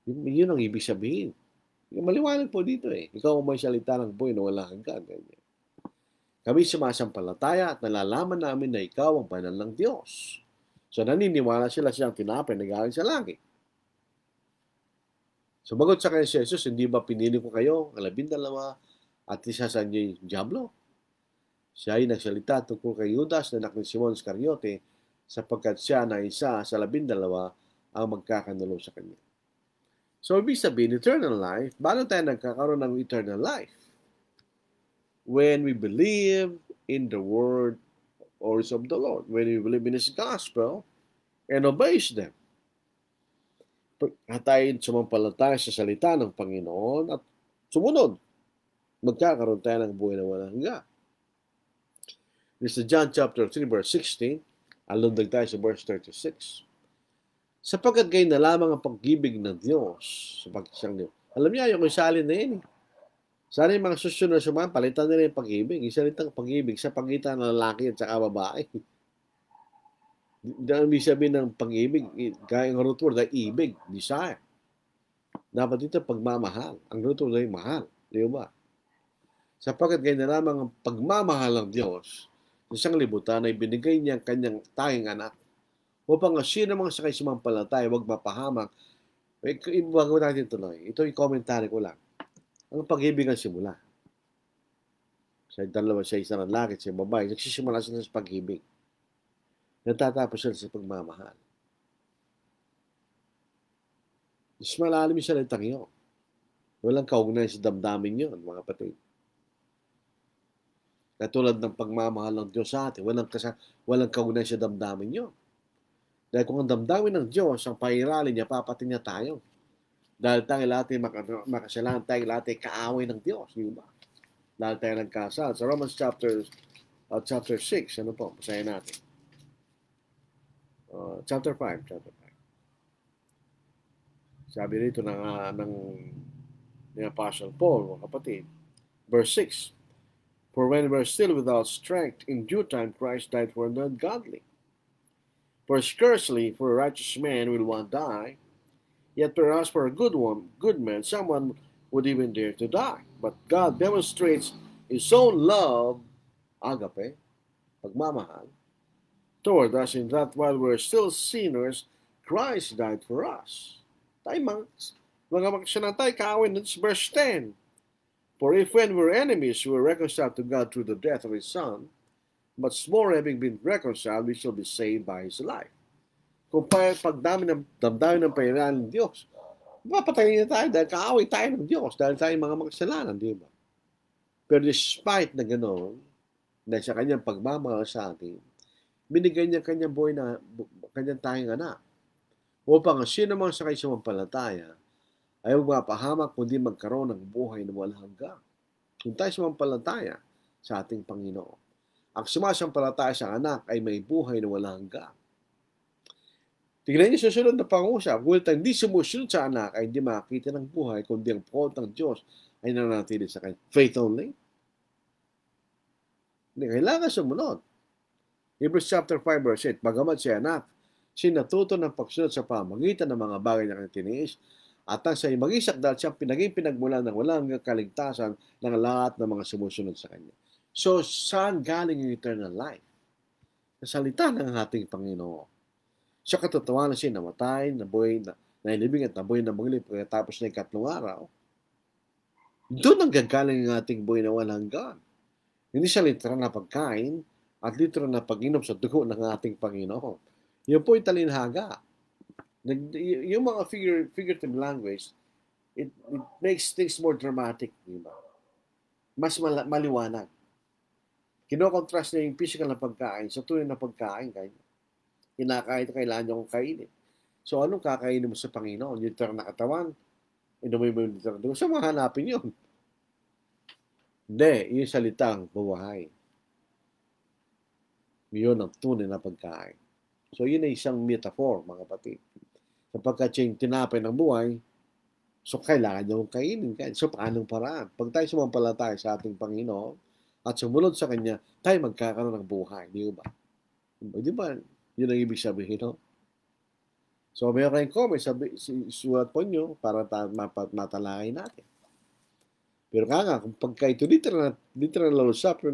Yun ang ibig sabihin. Maliwanag po dito eh. Ikaw ang may salita ng buhay na wala hanggan. Kami sumasampalataya at nalalaman namin na ikaw ang banal ng Diyos. So naniniwala sila siyang tinapay na galing sa langit. Sumagot sa kanya si Jesus, hindi ba pinili ko kayo, ang 12, at isa sa inyo yung Diablo? Siya ay nagsalita tungkol kay Judas na anak ni Simon Iscariote sapagkat siya na isa sa 12 ang magkakanulo sa kanya. So, ibig sabihin, eternal life, paano tayo nagkakaroon ng eternal life? When we believe in the word words of the Lord, when we believe in His gospel and obeys them. At tayo sumampalataya sa salita ng Panginoon at sumunod, magkakaroon tayo ng buhay na walang hanggan. This is John chapter 3 verse 16. Alundag tayo sa verse 36. Sapagkat kayo na lamang ang pag-ibig ng Diyos sa pag-isang Diyos. Alam niya, yung isalin na yun. Sana yung mga susunod na sumahan, palitan nila yung pag-ibig. Isalitang pag-ibig sa pagitan ng lalaki at saka babae. Dahil ibig sabihin ng pag-ibig, kaya ang root word ay ibig, desire. Dapat dito pagmamahal. Ang root word ay mahal. Di ba? Sapagkat kayo na lamang ang pagmamahal ng Diyos sa isang libutan ay binigay niya ang kanyang tanging anak upang ang sino mang sakay sumampalataya, huwag mapahamak. Bago natin tuloy, ito yung komentary ko lang. Ang pag-ibig ang simula. Sa dalawa, sa isang lalaki at sa babae, nagsisimula sila sa pag-ibig. Natatapos sila sa pagmamahal. Mas malalim yung salitang yun. Walang kaugnayan sa damdamin yun, mga kapatid. Katulad ng pagmamahal ng Diyos sa atin, walang kaugnayan sa damdamin yun. Dahil kung ang damdamin ng Diyos, ang pairalin niya, papatin niya tayo. Dahil tayo lahat ay makasalanan, tayo lahat ay kaaway ng Diyos. Di ba? Dahil tayo nagkasal. Sa Romans chapter 6, ano po? Basahin natin. Chapter 5. Sabi rito ng Apostle Paul, mga kapatid. Verse 6. For when we were still without strength, in due time Christ died for the ungodly. For scarcely for a righteous man will one die, yet perhaps for a good man, someone would even dare to die. But God demonstrates His own love, agape, pagmamahal, toward us in that while we're still sinners, Christ died for us. Tayo mga makasalanan tayo, kaawin ng verse 10. For if when we're enemies, we were reconciled to God through the death of His Son, much more having been reconciled, we shall be saved by His life. Kung damdamin ng pairalin ng Diyos, mapatayin na tayo dahil kaaway tayo ng Diyos, dahil tayo mga makasalanan, di ba? Pero despite na gano'n, dahil sa kanyang pagmamahal sa atin, binigay niya kanyang buhay na kanyang tanging anak. Upang sino mang sakay sumampalataya ay huwag mapahamak kundi magkaroon ng buhay na walang hanggan. Kung tayo sumampalataya sa ating Panginoon, ang sumasampalataya sa anak ay may buhay na walang hanggan. Tignan niyo susunod na pangusap. Kung hindi sumusunod sa anak ay hindi makakita ng buhay kundi ang poot ng Diyos ay nanatili sa kanya. Faith only. Hindi kailangan sumunod. Hebrews chapter 5 verse 8. Bagamat si anak, sinatuto ng pagsunod sa pamagitan ng mga bagay na kanyang tiniis at ang sa mag-isak dahil siyang pinagmulan ng walang kaligtasan ng lahat ng mga sumusunod sa kanya. So, saan galing yung eternal life? Sa salita ng ating Panginoon. Sa katotohanan siya namatay, nabuhay, nailibing at nabuhay na maglip tapos na 3 araw. Doon ang gagaling ang ating buhay na walang hanggan. Hindi sa literal na pagkain at literal na pag-inom sa dugo ng ating Panginoon. Yun po yung talinhaga. Yung mga figurative language, it makes things more dramatic. Diba? Mas maliwanag. Kino-contrast niya yung physical na pagkain sa tunay na pagkain. Kinakain, kailangan niyo kong kainin. So, anong kakainin mo sa Panginoon? Yung literal na katawan, inumin mo yung literal na dugo. Saan mahanapin yun? Hindi, yung salitang buhay. Yun ang tunay na pagkain. So, yun ay isang metaphor, mga kapatid. Sapagkat yung tinapay ng buhay, so kailangan nyo kainin. So, paanong paraan? Pag tayo sumampalataya sa ating Panginoon, at sumunod sa Kanya, tayo magkakaroon ng buhay. Di ba? Di ba? Yun ang ibig sabihin, no? So, mayroon kayong comment, sulat po nyo para matalakay natin. Pero nga, kung pagka ito literal Lord's Supper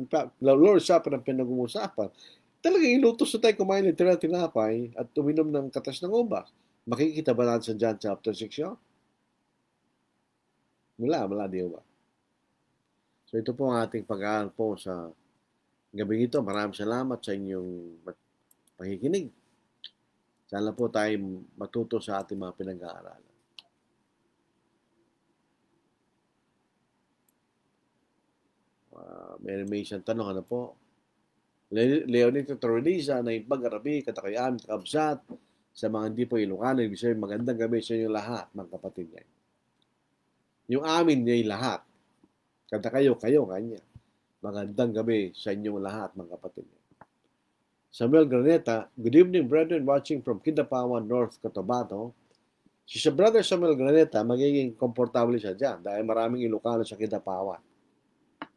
ang pinag-uusapan, talagang inutos na tayo kumain ng tinapay at uminom ng katas ng ubas. Makikita ba natin sa John chapter 6 yun? Wala, di ba? So, ito po ang ating pag-aaral po sa gabing ito. Maraming salamat sa inyong pakikinig. Sana po tayo matuto sa ating mga pinag-aaralan. May isang tanong, ano po? Leonito Torreliza na yung pag-arabi, katakayaan, kakabsat, sa mga hindi po Ilocano, ibig sabihin, magandang gabi sa inyo lahat, mga kapatid niya. Yung amin niya yung lahat. Kanta kayo, kanya. Magandang gabi sa inyong lahat, mga kapatid niya. Samuel Graneta, good evening, brethren, watching from Kidapawan, North Cotabato. Si sa brother Samuel Graneta, magiging komportable siya dyan dahil maraming Ilocano sa Kidapawan.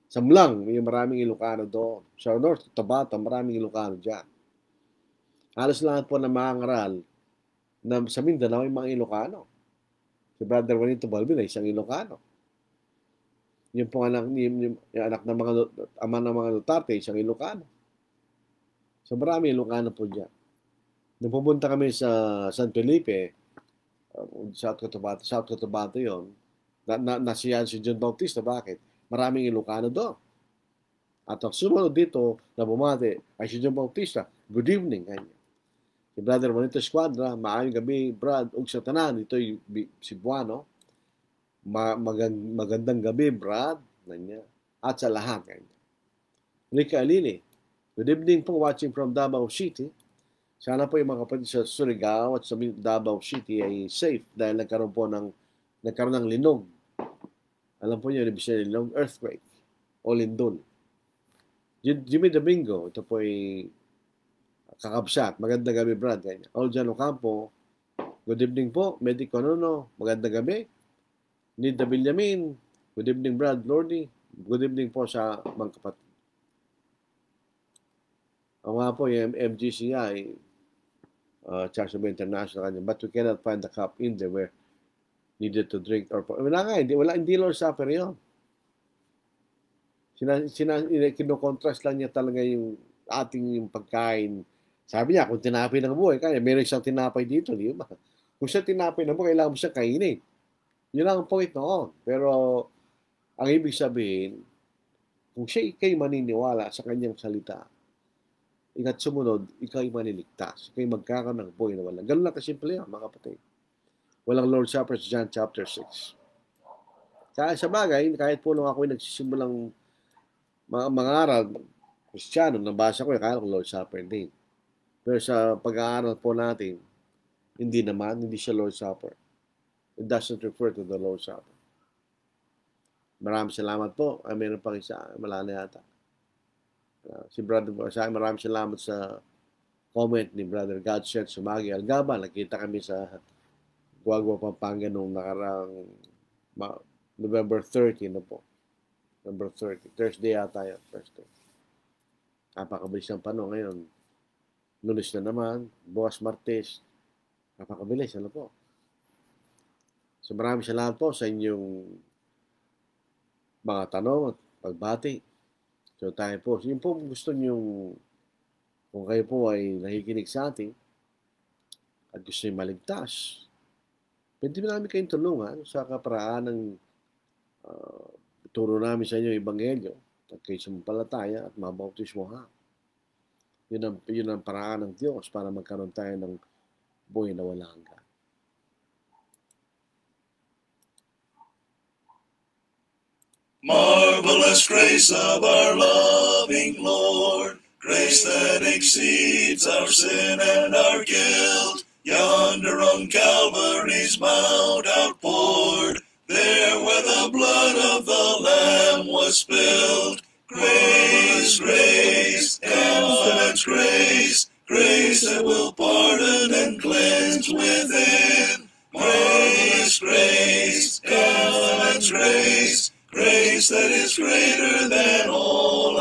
Sa Mlang, may maraming Ilocano doon. Sa North Cotabato, maraming Ilocano dyan. Halos lahat po ng mga ngaral na sa Mindanao ay mga Ilocano. Si Brother Juanito Balbin ay isang Ilocano. Yung po anak ng mga ama ng mga Duterte, isang Ilocano. So marami Ilocano po dyan. Nung pumunta kami sa San Felipe, South Cotabato yun, nasiyahan si John Bautista. Bakit? Maraming Ilocano doon. At ang sumunod dito na bumati ay si John Bautista. Good evening. Kanya. Si Brother Juanito Esquadra, maayong gabi, Brad, ug sa tanan. Ito yung Cebuano. Magandang gabi, Brad. Kanya. At sa lahat. Kanya. Lika Alili, good evening po, watching from Davao City. Sana po yung mga kapatid sa Surigao at sa Davao City ay safe dahil nagkaroon ng linog. Alam po niyo, ibig sabihin ng earthquake o lindol. Jimmy Domingo, ito po ay kakabsat. Magandang gabi, Brad. Oljan Ocampo, good evening po. Medico Nuno, magandang gabi. Nida Villamin, good evening, Brad. Lordy, good evening po sa mga kapatid. Ang nga po, yung MGCI, Church of International, but we cannot find the cup in there where needed to drink or wala nga, hindi Lord's Supper yun. Kino-contrast lang niya talaga yung ating pagkain. Sabi niya, kung tinapay ng buhay, kaya meron isang tinapay dito, di ba? Kung siya tinapay ng buhay, kailangan mo siya kainin. Yun lang ang point noon. Pero, ang ibig sabihin, kung siya ikay maniniwala sa kanyang salita, ika't sumunod, ikay maniligtas. Ikay magkakaroon ng buhay na wala. Ganun lang kasimple yan, mga kapatid. Walang Lord's Supper sa John chapter 6. Kaya sa bagay, kahit po nung ako'y nagsisimulang mga aral, Kristiyano, nabasa ko, kaya ko Lord's Supper din. Pero sa pag-aaral po natin, hindi siya Lord's Supper. It doesn't refer to the Lord's Supper. Maraming salamat po. Ay, meron pang isa, malala yata. Si Brother Borsay, maraming salamat sa comment ni Brother Godset Sumagi Algaba. Nakita kami sa Guagua, Pampanga nung nakarang November 30 na po. November 30. Thursday yata yun. Thursday. Napakabilis ng panahon ngayon. Lunes na naman. Bukas Martes. Napakabilis. Ano po? So maraming salamat po sa inyong mga tanong at pagbati. So tayo po. Yung po gusto nyo, kung kayo po ay nakikinig sa atin at gusto nyo maligtas, pwede namin kayong tulungan sa kaparaan ng turo namin sa inyo yung Ebanghelyo at kayo sumampalataya at mabautismo ha. Yun ang paraan ng Diyos para magkaroon tayo ng buhay na walang hanggan. Marvelous grace of our loving Lord, grace that exceeds our sin and our guilt. Yonder on Calvary's mount outpoured, there where the blood of the Lamb was spilled. Grace, grace, infinite grace, grace that will pardon and cleanse within. Grace, grace, infinite grace, grace that is greater than all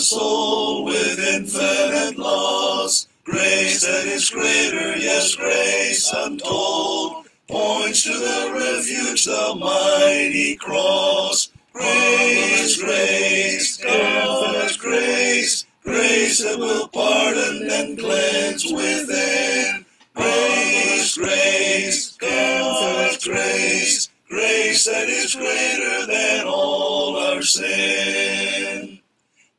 soul with infinite loss. Grace that is greater, yes, grace untold, points to the refuge, the mighty cross. Grace, grace, God's grace, grace that will pardon and cleanse within. Grace, grace, God's grace, grace that is greater than all our sin.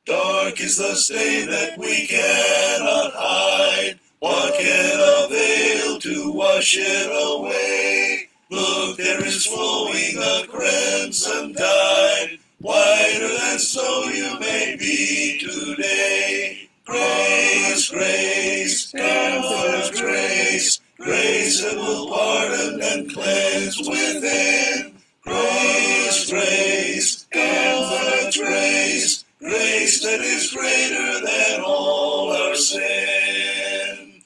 Dark is the stain that we cannot hide. What can avail to wash it away? Look, there is flowing a crimson tide, whiter than snow you may be today. Grace, grace, God's grace, grace that will pardon and cleanse within. Grace, grace, God's grace, grace that is greater than all our sin.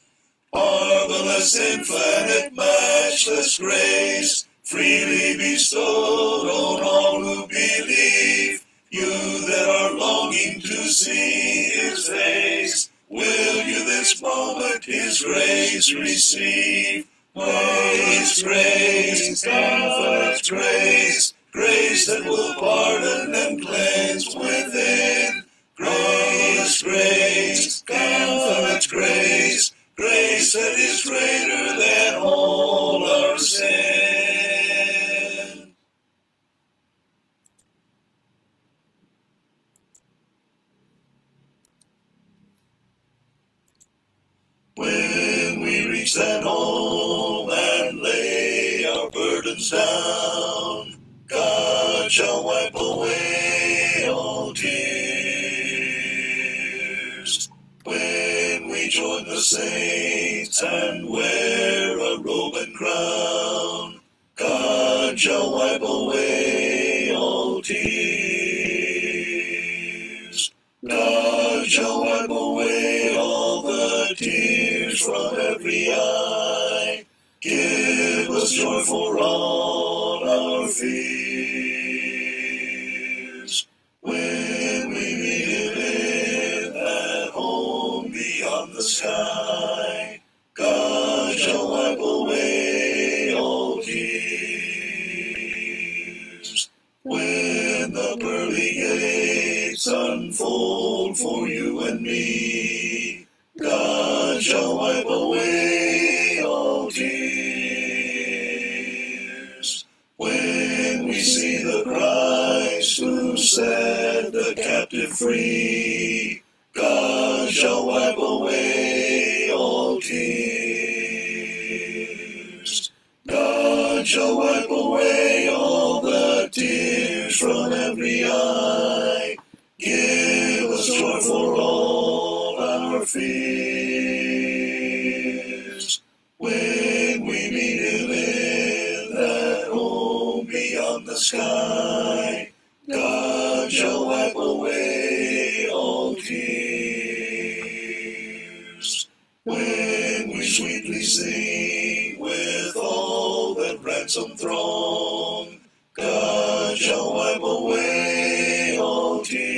Marvelous, infinite, matchless grace, freely bestowed on all who believe. You that are longing to see his face, will you this moment his grace receive? Grace, grace, God's grace, grace that will pardon and cleanse within. Grace, grace, God's grace, grace that is greater than all our sin. When we reach that home and lay our burdens down, God shall wipe away all tears. When we join the saints and wear a robe and crown, God shall wipe away all tears. God shall wipe away all the tears from every eye. Give us joy for all our fears. When we meet him in that home beyond the sky, God shall wipe away all tears. When the pearly gates unfold for you and me, God shall wipe away all tears. When we see the Christ who set the captive free, God shall wipe away all tears. God shall wipe away all the tears from every eye. Give us joy for all our fears. When we meet him in that home beyond the sky, God shall wipe away all tears. When we sweetly sing with all that ransom throng, God shall wipe away all tears.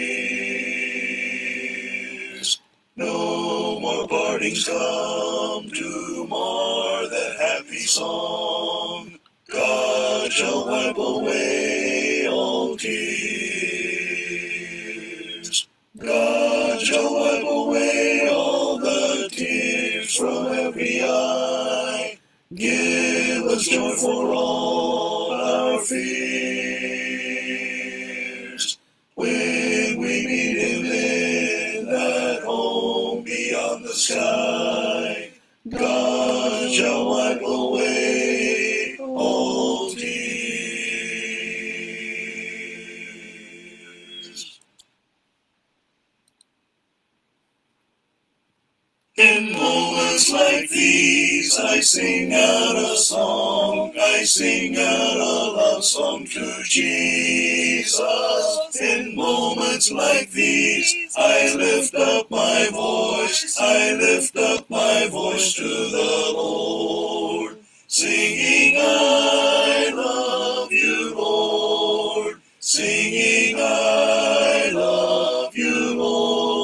No more partings come to mar that happy song. God shall wipe away all tears. God shall wipe away all the tears from every eye. Give us joy for all our fears. When we meet him in that home beyond the sky, God shall wipe away all tears. In moments like these, I sing out a song. I sing out a love song to Jesus. In moments like these, I lift up my voice. I lift up my voice to the Lord, singing, I love you, Lord. Singing, I love you, Lord.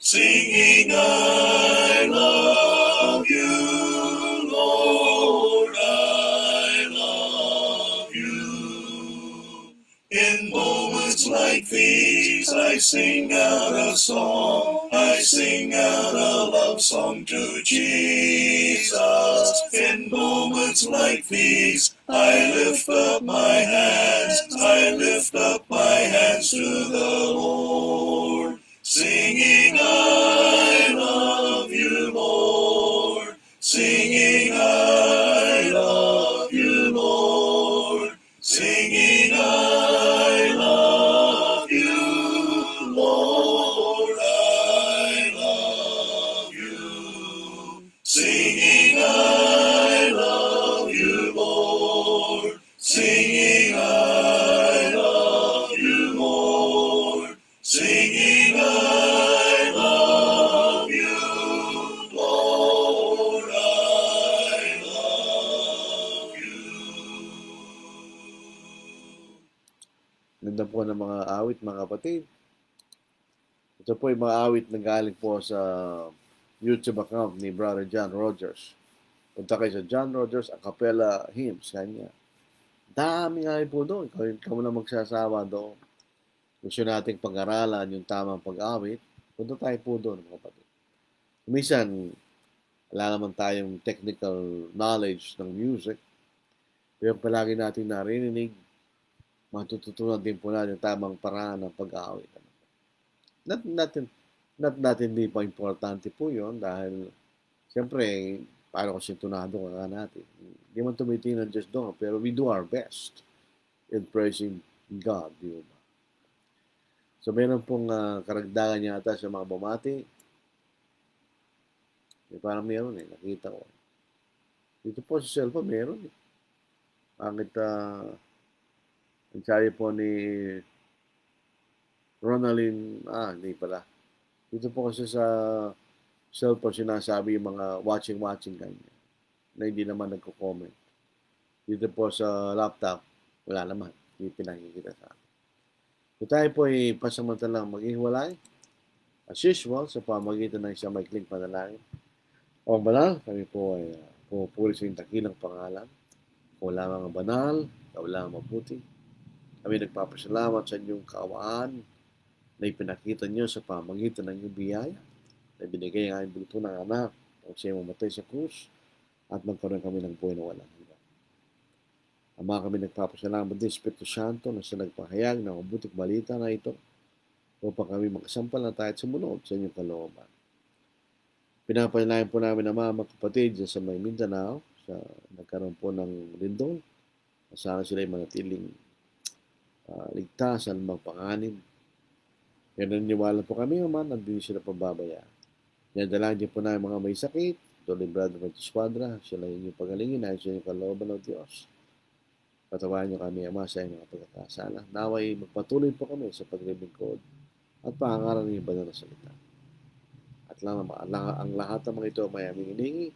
singing, I love you, Lord, I love you. In moments like these, I sing out a song, I sing out a love song to Jesus. In moments like these, I lift up my hands, I lift up my hands to the Lord, singing, I love you, Lord, singing, I love you, Lord, singing, I love you, Lord, I love you, singing, I love you, Lord, singing, I love you, Lord, singing, I love you, Lord, I love you. Ganda po ng mga awit, mga kapatid. Ito po yung mga awit na galing po sa YouTube account ni Brother John Rogers. Punta kayo sa John Rogers a cappella hymns kanya. Dami nga po doon. Ikaw na magsasawa doon. Gusto nating pag-aralan yung tamang pag-awit. Punta tayo po doon, mga kapatid. Minsan, wala naman tayong technical knowledge ng music. Pero palagi natin narinig, matututunan din po natin tamang paraan ng pag-awit. Not natin di pa importante po yun dahil siyempre, paano kung sintunado ka natin. Hindi man tumitingin ng Diyos doon, pero we do our best in praising God, di ba? So, meron pong karagdagan yata sa mga bumati. Parang meron nakita ko. Dito po sa cellphone, meron Bakit, ang sabi po ni Ronaldin, hindi pala. Dito po kasi sa cellphone sinasabi yung mga watching kanya na hindi naman nagko-comment. Dito po sa laptop, wala naman. Hindi pinakikita sa akin. So tayo po ay pasamantalang maghihiwalay. As usual, sa pamagitan ng isang maikling panalangin. O banal, kami po ay pupuri sa iyong dakilang pangalan. Kung wala mga banal, wala mabuti. Kami nagpapasalamat sa inyong kaawaan na ipinakita niyo sa pamagitan ng iyong biyaya na binigay ang aming bulto ng anak o siya mamatay sa krus at magkaroon kami ng buhay na walang hanggan. Ama, kami nagpapasalamat din Espiritu Santo na siya nagpahayag ng mabuting balita na ito upang kami makasampal na tayo at sumunod sa inyong kalooban. Pinapalalayan po namin ang mga kapatid sa may Mindanao sa nagkaroon po ng lindol. Sana sila ay manatiling ligtas sa anumang panganib. Pero naniwala po kami naman, hindi sila pababayaan. Nadalangin din po namin mga may sakit, tuloy Brother Esquadra, sila inyong pagalingin ayon sa inyong kalooban ng Diyos. Patawarin niyo kami, Ama, sa inyong mga pagkakasala. Naway magpatuloy po kami sa paglilingkod at pangangaral ng iba na salita. At ang lahat ng mga ito may aming iningi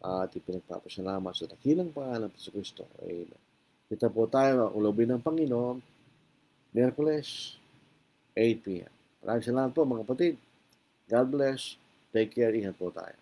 at ipinagpapasalamat sa dakilang pangalan ng Kristo. Amen. Kita po tayo ang ulobin ng Panginoon, Miyerkules, 8 p.m. Maraming salamat po mga kapatid. God bless. Take care. Ingat po tayo.